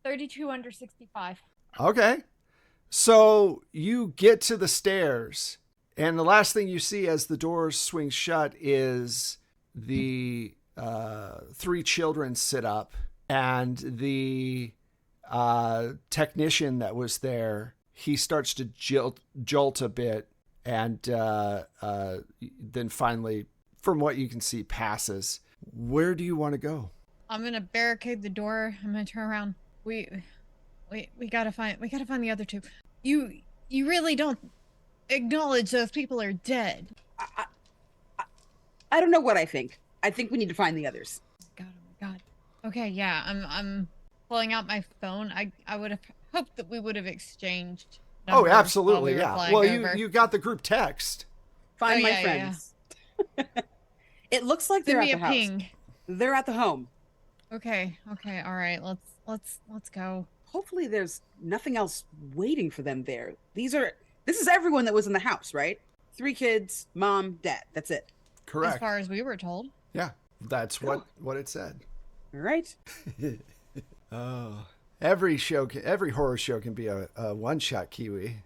D: 32 under 65.
A: Okay. So you get to the stairs, and the last thing you see as the doors swing shut is the 3 children sit up, and the technician that was there, he starts to jolt a bit, and then finally, from what you can see, passes. Where do you want to go?
D: I'm gonna barricade the door. I'm gonna turn around. We gotta find the other 2. You really don't acknowledge those people are dead.
B: I don't know what I think. I think we need to find the others.
D: Oh my god. Okay, yeah. I'm pulling out my phone. I would have hoped that we would have exchanged.
A: Oh,
D: numbers
A: absolutely,
D: while we were
A: yeah.
D: flying
A: Well,
D: over.
A: you got the group text.
B: Find my
D: yeah.
B: friends. It looks like they're
D: Send
B: at
D: me
B: the
D: a
B: house.
D: ping.
B: They're at the home.
D: Okay, all right. Let's go.
B: Hopefully there's nothing else waiting for them there. This is everyone that was in the house, right? 3 kids, mom, dad. That's it.
A: Correct.
D: As far as we were told.
A: Yeah, that's what it said.
B: All right.
A: Oh, every horror show can be a one-shot Kiwi.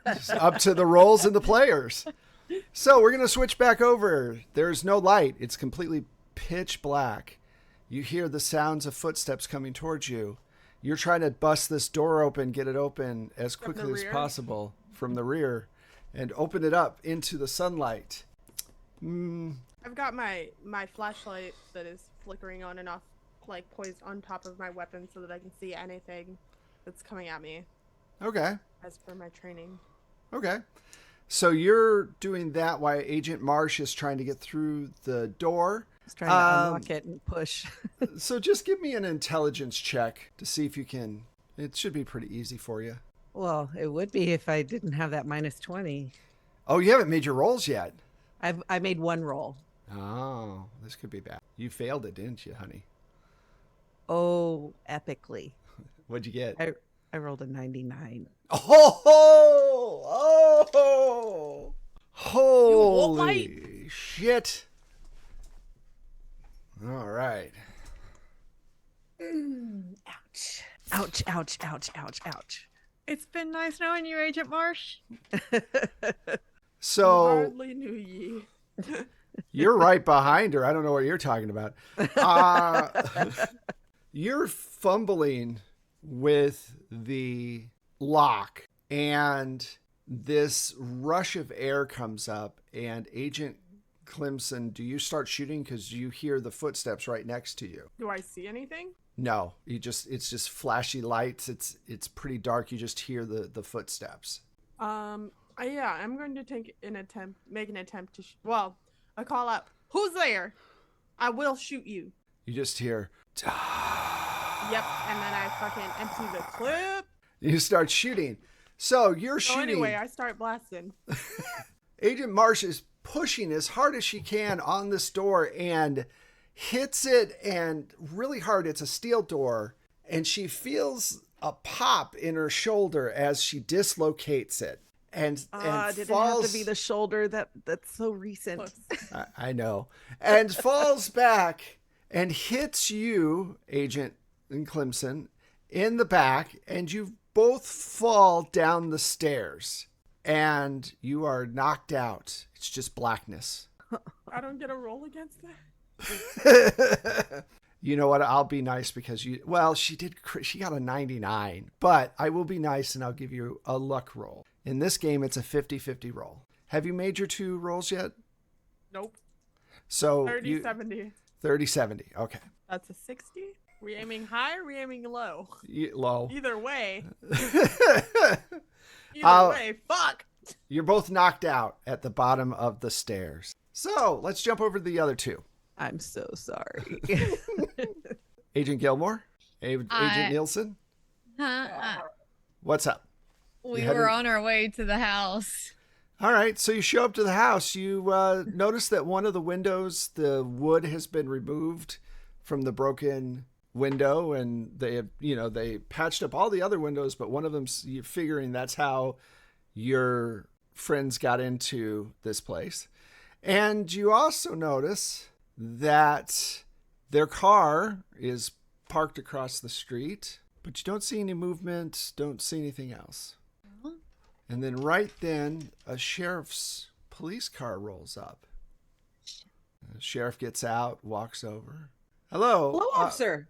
A: Just up to the roles and the players. So we're going to switch back over. There's no light. It's completely pitch black. You hear the sounds of footsteps coming towards you. You're trying to bust this door open, get it open as quickly as possible from the rear, and open it up into the sunlight.
C: I've got my flashlight that is flickering on and off, like poised on top of my weapon so that I can see anything that's coming at me.
A: Okay.
C: As per my training.
A: Okay. So you're doing that while Agent Marsh is trying to get through the door.
E: Just trying to unlock it and push.
A: So just give me an intelligence check to see if you can. It should be pretty easy for you.
E: Well, it would be if I didn't have that -20.
A: Oh, you haven't made your rolls yet.
E: I made one roll.
A: Oh, this could be bad. You failed it, didn't you, honey?
E: Oh, epically.
A: What'd you get?
E: I rolled a 99.
A: Oh, holy shit. All right.
E: Ouch. Ouch, ouch, ouch, ouch, ouch.
D: It's been nice knowing you, Agent Marsh.
A: So
C: Hardly knew ye.
A: you're right behind her. I don't know what you're talking about. You're fumbling with the lock, and this rush of air comes up, and Agent Clemson, do you start shooting because you hear the footsteps right next to you?
C: Do I see anything?
A: No, it's just flashy lights. It's pretty dark. You just hear the footsteps.
C: Yeah, I'm going to make an attempt to I call out, "Who's there? I will shoot you."
A: You just hear,
C: Yep, and then I fucking empty the clip.
A: you start shooting. So you're
C: So
A: shooting.
C: anyway, I start blasting.
A: Agent Marsh is pushing as hard as she can on this door and hits it, and really hard. It's a steel door, and she feels a pop in her shoulder as she dislocates it and
E: Did
A: falls.
E: it have to be the shoulder? That's so recent.
C: Close.
A: I know. And falls back and hits you, Agent Clemson, in the back, and you both fall down the stairs, and you are knocked out. It's just blackness.
C: I don't get a roll against that.
A: You know what? I'll be nice because she got a 99, but I will be nice and I'll give you a luck roll. In this game, it's a 50-50 roll. Have you made your 2 rolls yet?
C: Nope.
A: So
C: 30-70.
A: 30-70. Okay.
C: That's a 60. We aiming high or we aiming low?
A: Low.
C: Either way. Fuck.
A: You're both knocked out at the bottom of the stairs. So let's jump over to the other 2.
E: I'm so sorry.
A: Agent Gilmore? Agent Nielsen? What's up?
D: We were on our way to the house.
A: All right, so you show up to the house. You notice that one of the windows, the wood has been removed from the broken window, and they patched up all the other windows, but one of them's, you're figuring that's how your friends got into this place. And you also notice that their car is parked across the street, but you don't see any movement, don't see anything else. And then right then, a sheriff's police car rolls up. The sheriff gets out, walks over. Hello,
B: officer.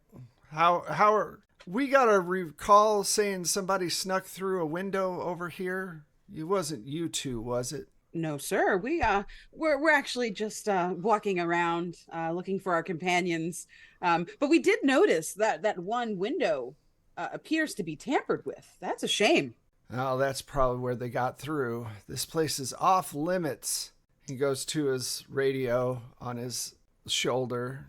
A: How are we? Got a recall saying somebody snuck through a window over here. It wasn't you two, was it?
B: No, sir. We're actually just walking around looking for our companions. But we did notice that one window appears to be tampered with. That's a shame.
A: Oh, that's probably where they got through. This place is off limits. He goes to his radio on his shoulder.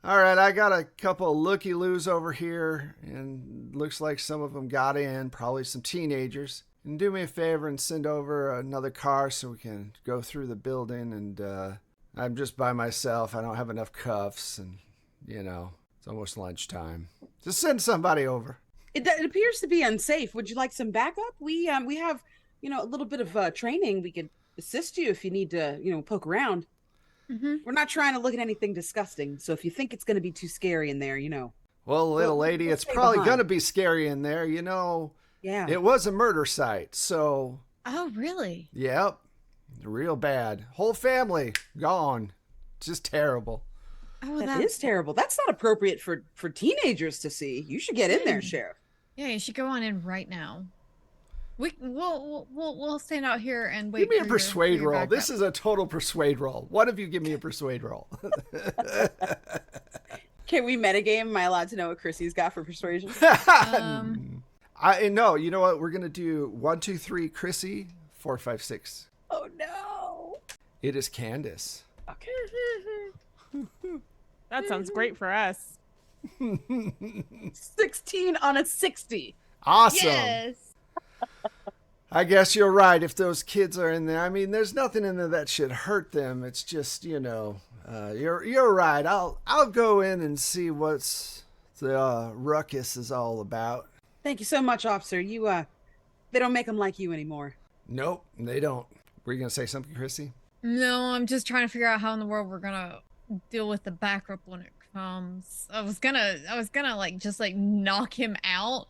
A: All right, I got a couple of looky-loos over here, and looks like some of them got in, probably some teenagers. And do me a favor and send over another car so we can go through the building. And I'm just by myself. I don't have enough cuffs, and it's almost lunchtime. Just send somebody over.
B: It appears to be unsafe. Would you like some backup? We have a little bit of training. We could assist you if you need to poke around.
D: Mm-hmm.
B: We're not trying to look at anything disgusting. So if you think it's going to be too scary in there,
A: Well, little lady,
B: we'll
A: it's
B: stay
A: probably
B: behind.
A: going to be scary in there.
B: Yeah.
A: It was a murder site, so.
D: Oh, really?
A: Yep. Real bad. Whole family gone. Just terrible.
D: Oh,
B: That is terrible. That's not appropriate for teenagers to see. You should get in there, Sheriff.
D: Yeah, you should go on in right now. We'll stand out here and wait.
A: Give me a
D: for your
A: persuade roll.
D: backup.
A: This is a total persuade roll. One of you give me a persuade roll.
B: Can we metagame? Am I allowed to know what Chrissy's got for persuasion?
A: No, you know what? We're going to do 1, 2, 3, Chrissy, 4, 5, 6.
B: Oh, no.
A: It is Candace.
B: Okay.
C: That sounds great for us.
B: 16 on a 60.
A: Awesome.
D: Yes.
A: I guess you're right. If those kids are in there, I mean, there's nothing in there that should hurt them. It's just, you're right. I'll go in and see what's the ruckus is all about.
B: Thank you so much, officer. They don't make them like you anymore.
A: Nope, they don't. Were you gonna say something, Chrissy?
D: No, I'm just trying to figure out how in the world we're gonna deal with the backup when it comes. I was gonna just knock him out,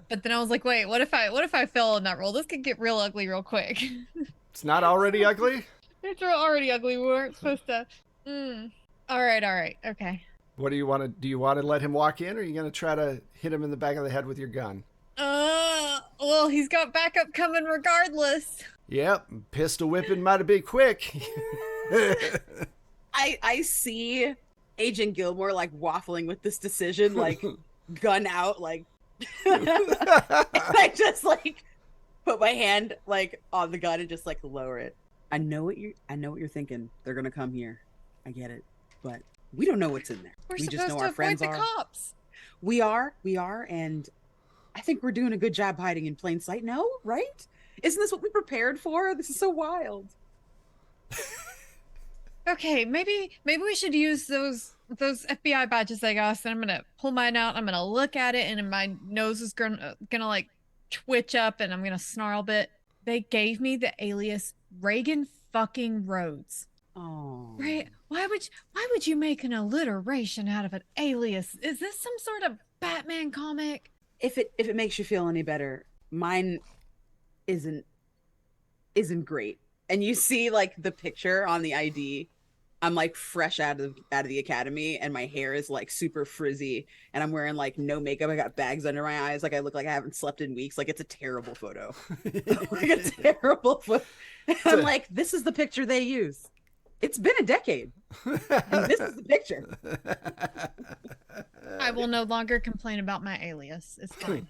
D: but then I was like, wait, what if I fail in that role? This could get real ugly real quick.
A: It's not already ugly?
D: It's already ugly. We weren't supposed to. All right, okay.
A: What do you want to? Do you want to let him walk in, or are you gonna try to hit him in the back of the head with your gun?
D: Well, he's got backup coming regardless.
A: Yep, pistol whipping might have been quick.
B: I see Agent Gilmore waffling with this decision, gun out, and I just put my hand on the gun and just lower it. I know what you're thinking. They're gonna come here. I get it, but we don't know what's in there.
D: We're
B: we
D: supposed
B: just know
D: to
B: our friends
D: avoid the
B: are.
D: cops.
B: We are, and I think we're doing a good job hiding in plain sight. No, right? Isn't this what we prepared for? This is so wild.
D: Okay, maybe we should use those FBI badges I got. And I'm gonna pull mine out. I'm gonna look at it, and my nose is gonna twitch up, and I'm gonna snarl a bit. They gave me the alias Reagan fucking Rhodes.
B: Oh,
D: Right? Why would you make an alliteration out of an alias? Is this some sort of Batman comic?
B: If it makes you feel any better, mine isn't great. And you see the picture on the ID. I'm fresh out of the academy, and my hair is super frizzy, and I'm wearing no makeup. I got bags under my eyes, I look like I haven't slept in weeks. It's a terrible photo. A terrible photo. I'm this is the picture they use. It's been a decade, and this is the picture.
D: I will no longer complain about my alias. It's fine.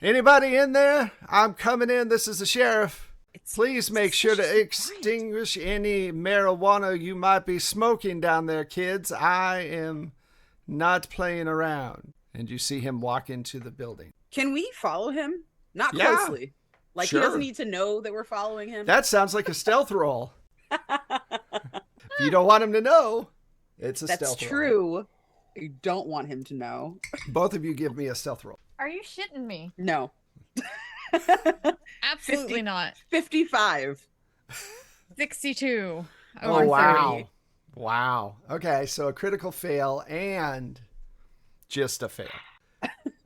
A: Anybody in there? I'm coming in. This is the sheriff. Please make sure to extinguish any marijuana you might be smoking down there, kids. I am not playing around. And you see him walk into the building.
B: Can we follow him? Not
A: Yeah.
B: closely.
A: Sure.
B: He doesn't need to know that we're following him.
A: That sounds like a stealth roll. If you don't want him to know, it's a stealth roll.
B: That's true. You don't want him to know.
A: Both of you give me a stealth roll.
D: Are you shitting me?
B: No.
D: Absolutely not.
B: 55.
D: 62.
A: Oh,
D: Over
A: wow.
D: 30.
A: Wow. Okay, so a critical fail and just a fail.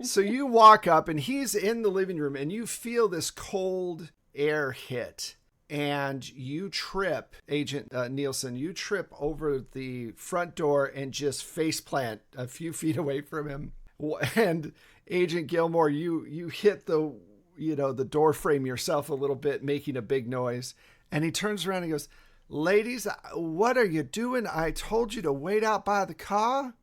A: So you walk up, and he's in the living room, and you feel this cold air hit, and you trip, Agent Nielsen, you trip over the front door and just face plant a few feet away from him. And Agent Gilmore, you hit the door frame yourself a little bit, making a big noise. And he turns around and goes, "Ladies, what are you doing? I told you to wait out by the car.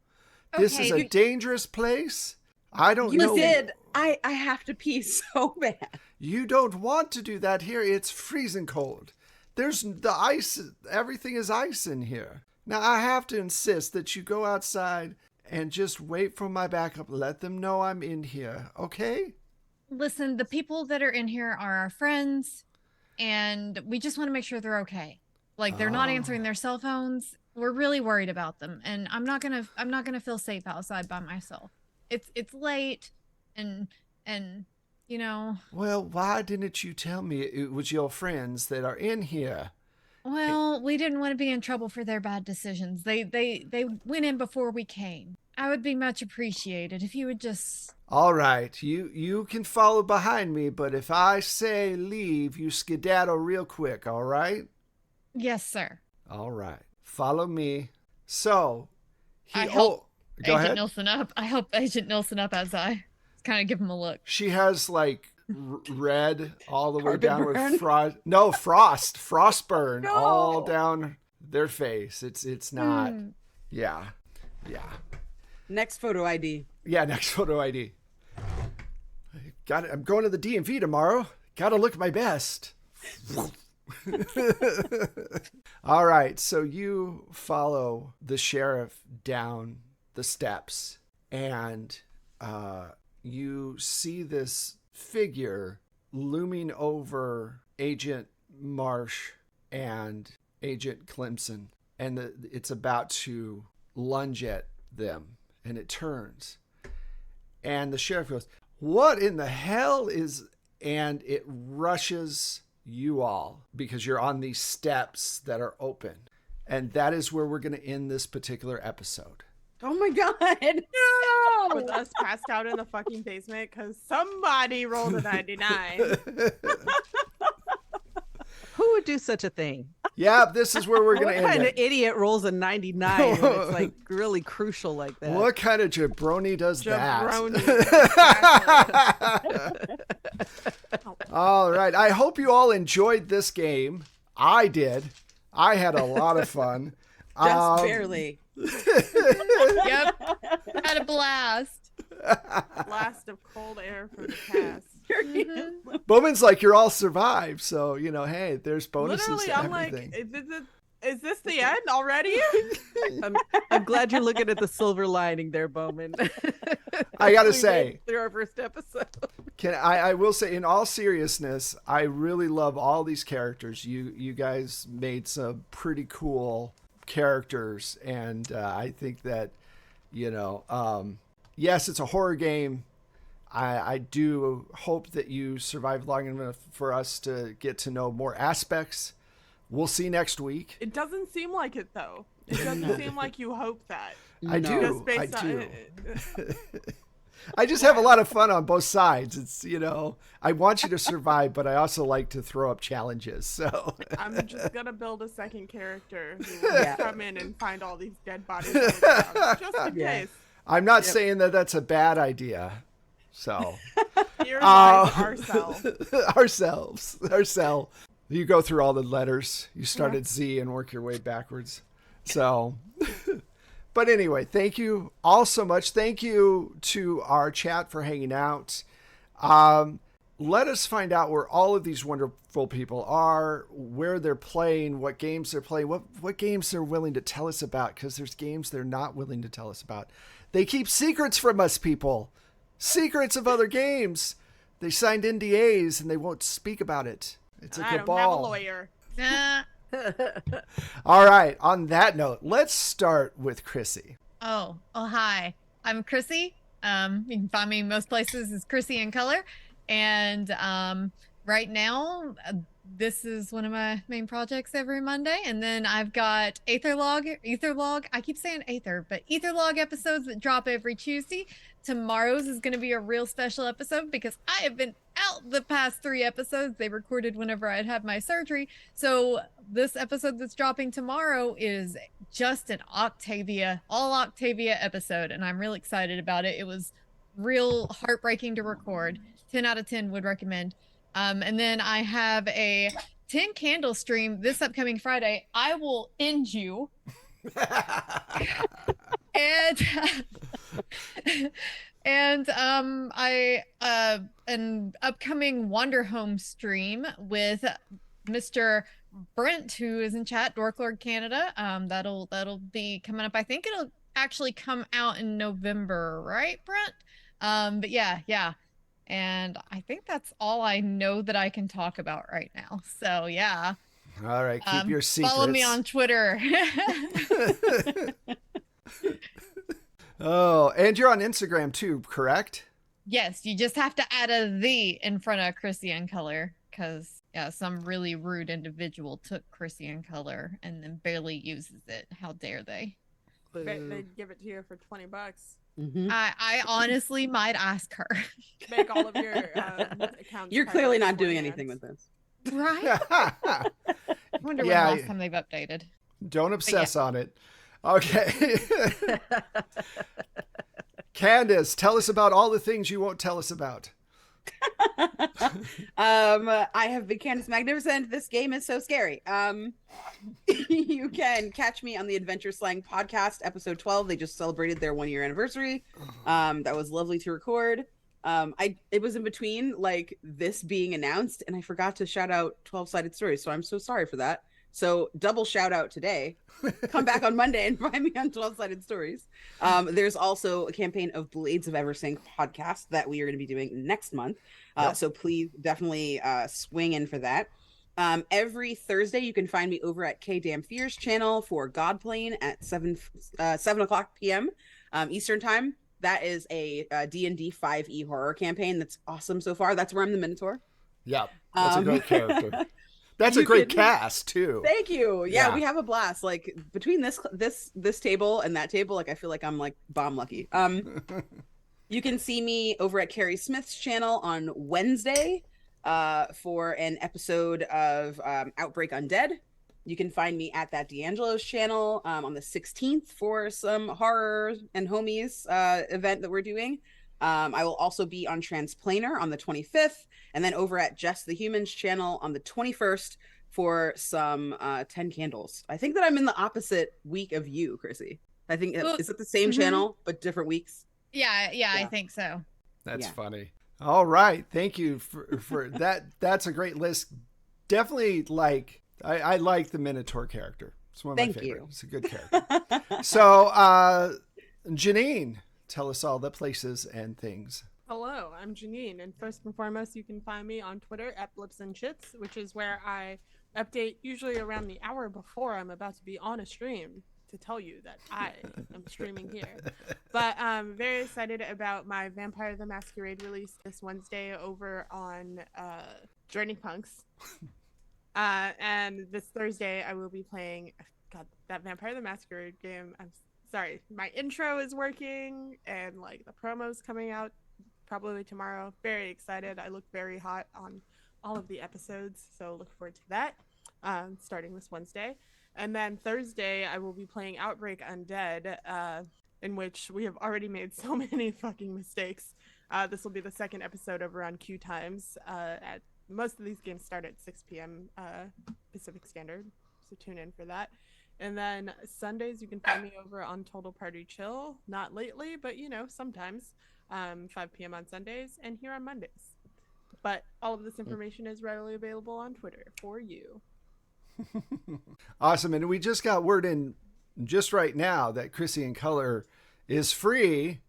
A: This is a dangerous place. I don't know."
B: You did. I have to pee so bad.
A: You don't want to do that here. It's freezing cold. There's the ice. Everything is ice in here. Now, I have to insist that you go outside and just wait for my backup. Let them know I'm in here, okay?
D: Listen, the people that are in here are our friends, and we just want to make sure they're okay. They're not answering their cell phones. We're really worried about them, and I'm not gonna feel safe outside by myself. It's late, and
A: Well, why didn't you tell me it was your friends that are in here?
D: Well, we didn't want to be in trouble for their bad decisions. They went in before we came. I would be much appreciated if you would just...
A: All right, you can follow behind me, but if I say leave, you skedaddle real quick, all right?
D: Yes, sir.
A: All right, follow me. So,
D: I help
A: go
D: Agent
A: ahead.
D: Nilsson up. I help Agent Nilsson up as I kind of give him a look.
A: She has red all the way
B: Carpet
A: down
B: burn?
A: with frost burn all down their face. It's not. Yeah.
B: Next photo ID.
A: Yeah, next photo ID. Got it. I'm going to the DMV tomorrow. Got to look my best. All right, so you follow the sheriff down the steps, and you see this figure looming over Agent Marsh and Agent Clemson, and it's about to lunge at them, and it turns. And the sheriff goes, "What in the hell is..." And it rushes you all because you're on these steps that are open. And that is where we're going to end this particular episode.
B: Oh my god.
C: No! With us passed out in the fucking basement because somebody rolled a 99.
E: Who would do such a thing?
A: Yeah, this is where we're going
E: What
A: to end
E: kind of
A: it.
E: idiot rolls a 99 when it's like really crucial like that?
A: What kind of jabroni does
C: Jabroni.
A: that? All right. I hope you all enjoyed this game. I did. I had a lot of fun.
B: Just barely.
D: Yep. Had a blast.
C: Blast of cold air from the past.
A: Bowman's like, you're all survived. So, hey, there's bonuses
C: Literally,
A: to
C: I'm
A: everything.
C: like, is this the end already?
E: I'm glad you're looking at the silver lining there, Bowman.
A: I got to
E: We
A: say,
E: made it through our first episode.
A: I will say, in all seriousness, I really love all these characters. You guys made some pretty cool characters, and I think that, yes, it's a horror game. I do hope that you survive long enough for us to get to know more aspects. We'll see next week.
C: It doesn't seem like it, though. It doesn't seem like you hope that.
A: I
B: No.
A: do.
C: Just
A: I
C: based on
A: do. I just have a lot of fun on both sides. It's, I want you to survive, but I also like to throw up challenges. So
C: I'm just going to build a second character who will come in and find all these dead bodies on the ground, just in case.
A: I'm not saying that that's a bad idea. So
C: Here's ourselves.
A: ourselves. You go through all the letters. You start at Z and work your way backwards. So, but anyway, thank you all so much. Thank you to our chat for hanging out. Let us find out where all of these wonderful people are, where they're playing, what games they're playing, what games they're willing to tell us about, because there's games they're not willing to tell us about. They keep secrets from us, people. Secrets of other games. They signed NDAs and they won't speak about it. It's a
C: I
A: cabal.
C: don't have a lawyer.
D: Nah.
A: All right. On that note, let's start with Chrissy.
D: Oh, hi. I'm Chrissy. You can find me most places as Chrissy in color. And right now, this is one of my main projects every Monday. And then I've got Etherlog. I keep saying Aether, but Etherlog episodes that drop every Tuesday. Tomorrow's is going to be a real special episode because I have been out the past 3 episodes. They recorded whenever I'd had my surgery. So this episode that's dropping tomorrow is just an all Octavia episode. And I'm real excited about it. It was real heartbreaking to record. 10 out of 10 would recommend. And then I have a 10 candle stream this upcoming Friday. I will end you. And I an upcoming Wander Home stream with Mr. Brent, who is in chat, Dorklord Canada. That'll be coming up. I think it'll actually come out in November, right, Brent? But yeah. And I think that's all I know that I can talk about right now. So yeah.
A: All right, keep your secrets.
D: Follow me on Twitter.
A: Oh, and you're on Instagram too, correct?
D: Yes, you just have to add a "the" in front of Chrissy in color, because some really rude individual took Chrissy in color and then barely uses it. How dare they?
C: They'd give it to you for $20.
B: Mm-hmm.
D: I honestly might ask her.
C: Make all of your accounts.
B: You're clearly not doing anything with this.
D: Right? I wonder when the last time they've updated.
A: Don't obsess on it. Okay. Candace, tell us about all the things you won't tell us about.
B: I have been Candace Magnificent. This game is so scary. You can catch me on the Adventure Slang podcast, episode 12. They just celebrated their 1-year anniversary. That was lovely to record. It was in between like this being announced, and I forgot to shout out 12-sided stories, so I'm so sorry for that. So double shout out today. Come back on Monday and find me on 12-Sided Stories. There's also a campaign of Blades of Eversync podcast that we are going to be doing next month. So please definitely swing in for that. Every Thursday, you can find me over at K Damn Fears channel for Godplane at 7 o'clock p.m. Eastern time. That is a D&D 5e horror campaign that's awesome so far. That's where I'm the Minotaur.
A: Yeah, that's a great character. That's a great cast too.
B: Thank you. Yeah, we have a blast. Like between this table and that table, like I feel like I'm like bomb lucky. You can see me over at Carrie Smith's channel on Wednesday for an episode of Outbreak Undead. You can find me at that D'Angelo's channel on the 16th for some horror and homies event that we're doing. I will also be on Transplanar on the 25th, and then over at Just the Humans channel on the 21st for some 10 Candles. I think that I'm in the opposite week of you, Chrissy. I think is it the same channel but different weeks?
D: Yeah, I think so.
A: That's funny. All right, thank you for that. That's a great list. Definitely, like I like the Minotaur character. It's one of my favorites. It's a good character. So, Janine, tell us all the places and things.
C: Hello, I'm Janine, and first and foremost, you can find me on Twitter at Blips and Chits, which is where I update usually around the hour before I'm about to be on a stream to tell you that I am streaming here. But I'm very excited about my Vampire the Masquerade release this Wednesday over on Journey Punks. And this Thursday, I will be playing, God, that Vampire the Masquerade game. I'm sorry, my intro is working, and like the promo's coming out probably tomorrow. Very excited. I look very hot on all of the episodes, so look forward to that. Starting this Wednesday. And then Thursday, I will be playing Outbreak Undead, in which we have already made so many fucking mistakes. This will be the second episode over on Q Times. At most of these games start at 6 p.m. Pacific Standard, so tune in for that. And then Sundays, you can find me over on Total Party Chill. Not lately, but sometimes. 5 p.m. on Sundays, and here on Mondays. But all of this information is readily available on Twitter for you.
A: Awesome. And we just got word in just right now that Chrissy in Color is free.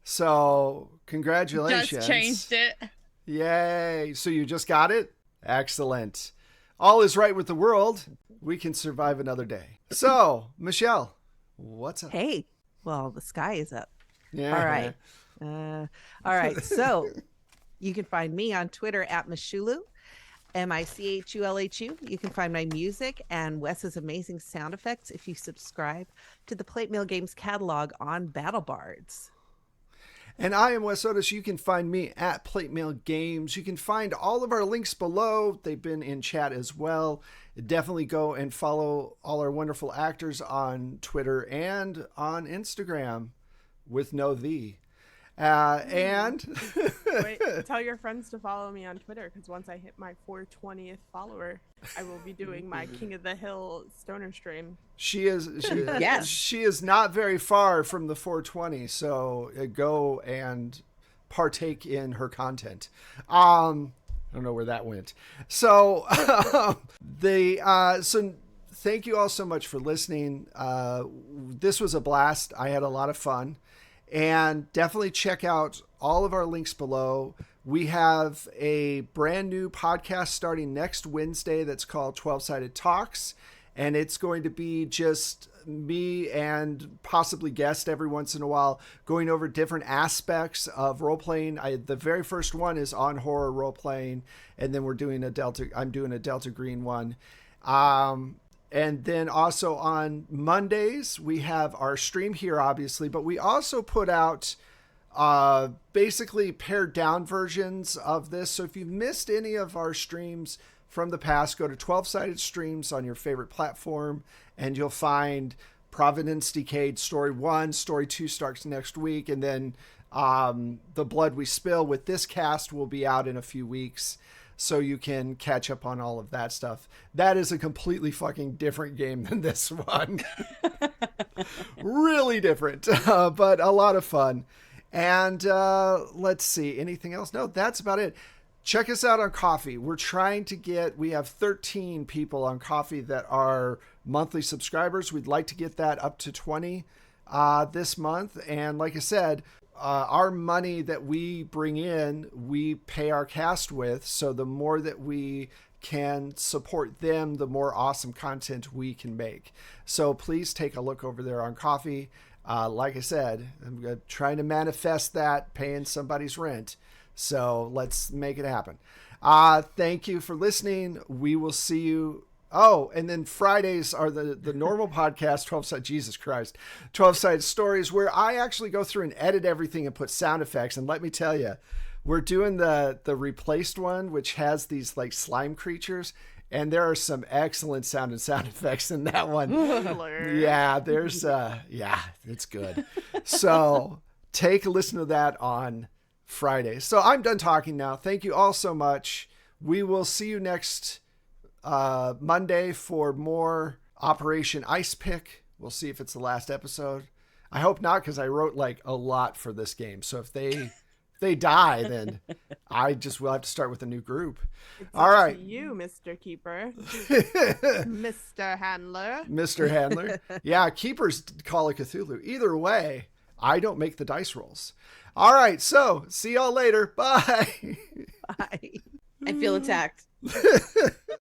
A: So congratulations.
D: Just changed it.
A: Yay. So you just got it? Excellent. All is right with the world. We can survive another day. So, Michelle, what's up?
E: Hey, well, the sky is up.
A: Yeah.
E: All right. All right. So you can find me on Twitter at Michulu, Michulhu. You can find my music and Wes's amazing sound effects if you subscribe to the Plate Mail Games catalog on BattleBards.
A: And I am Wes Otis. You can find me at Plate Mail Games. You can find all of our links below. They've been in chat as well. Definitely go and follow all our wonderful actors on Twitter and on Instagram with no the. And
C: wait, tell your friends to follow me on Twitter, because once I hit my 420th follower, I will be doing my King of the Hill stoner stream.
A: She is not very far from the 420, so go and partake in her content. I don't know where that went. So so thank you all so much for listening. This was a blast. I had a lot of fun. And definitely check out all of our links below. We have a brand new podcast starting next Wednesday that's called 12-Sided Talks. And it's going to be just me and possibly guest every once in a while going over different aspects of role-playing. The very first one is on horror role-playing. And then I'm doing a Delta Green one. And then also on Mondays, we have our stream here, obviously, but we also put out basically pared down versions of this. So if you've missed any of our streams from the past, go to 12-Sided Streams on your favorite platform, and you'll find Providence Decayed Story 1, Story 2 starts next week, and then The Blood We Spill with this cast will be out in a few weeks. So you can catch up on all of that stuff. That is a completely fucking different game than this one. Really different, but a lot of fun. And let's see, anything else? No, that's about it. check us out on Coffee. We have 13 people on Coffee that are monthly subscribers. We'd like to get that up to 20 this month. And like I said, our money that we bring in, we pay our cast with. So the more that we can support them, the more awesome content we can make. So please take a look over there on Coffee. Like I said, I'm trying to manifest that, paying somebody's rent. So let's make it happen. Thank you for listening. We will see you. Oh, and then Fridays are the normal podcast, 12-Sided Stories, where I actually go through and edit everything and put sound effects. And let me tell you, we're doing the replaced one, which has these like slime creatures. And there are some excellent sound effects in that one. Yeah, there's, it's good. So take a listen to that on Friday. So I'm done talking now. Thank you all so much. We will see you next Monday for more Operation Ice Pick. We'll see if it's the last episode. I hope not, because I wrote like a lot for this game. So if they die, then I just will have to start with a new group.
C: It's
A: all
C: up
A: right.
C: to you, Mr. Keeper. Mr. Handler.
A: Mr. Handler. Yeah, Keeper's Call of Cthulhu. Either way, I don't make the dice rolls. All right, so see y'all later. Bye.
E: Bye.
B: I feel attacked.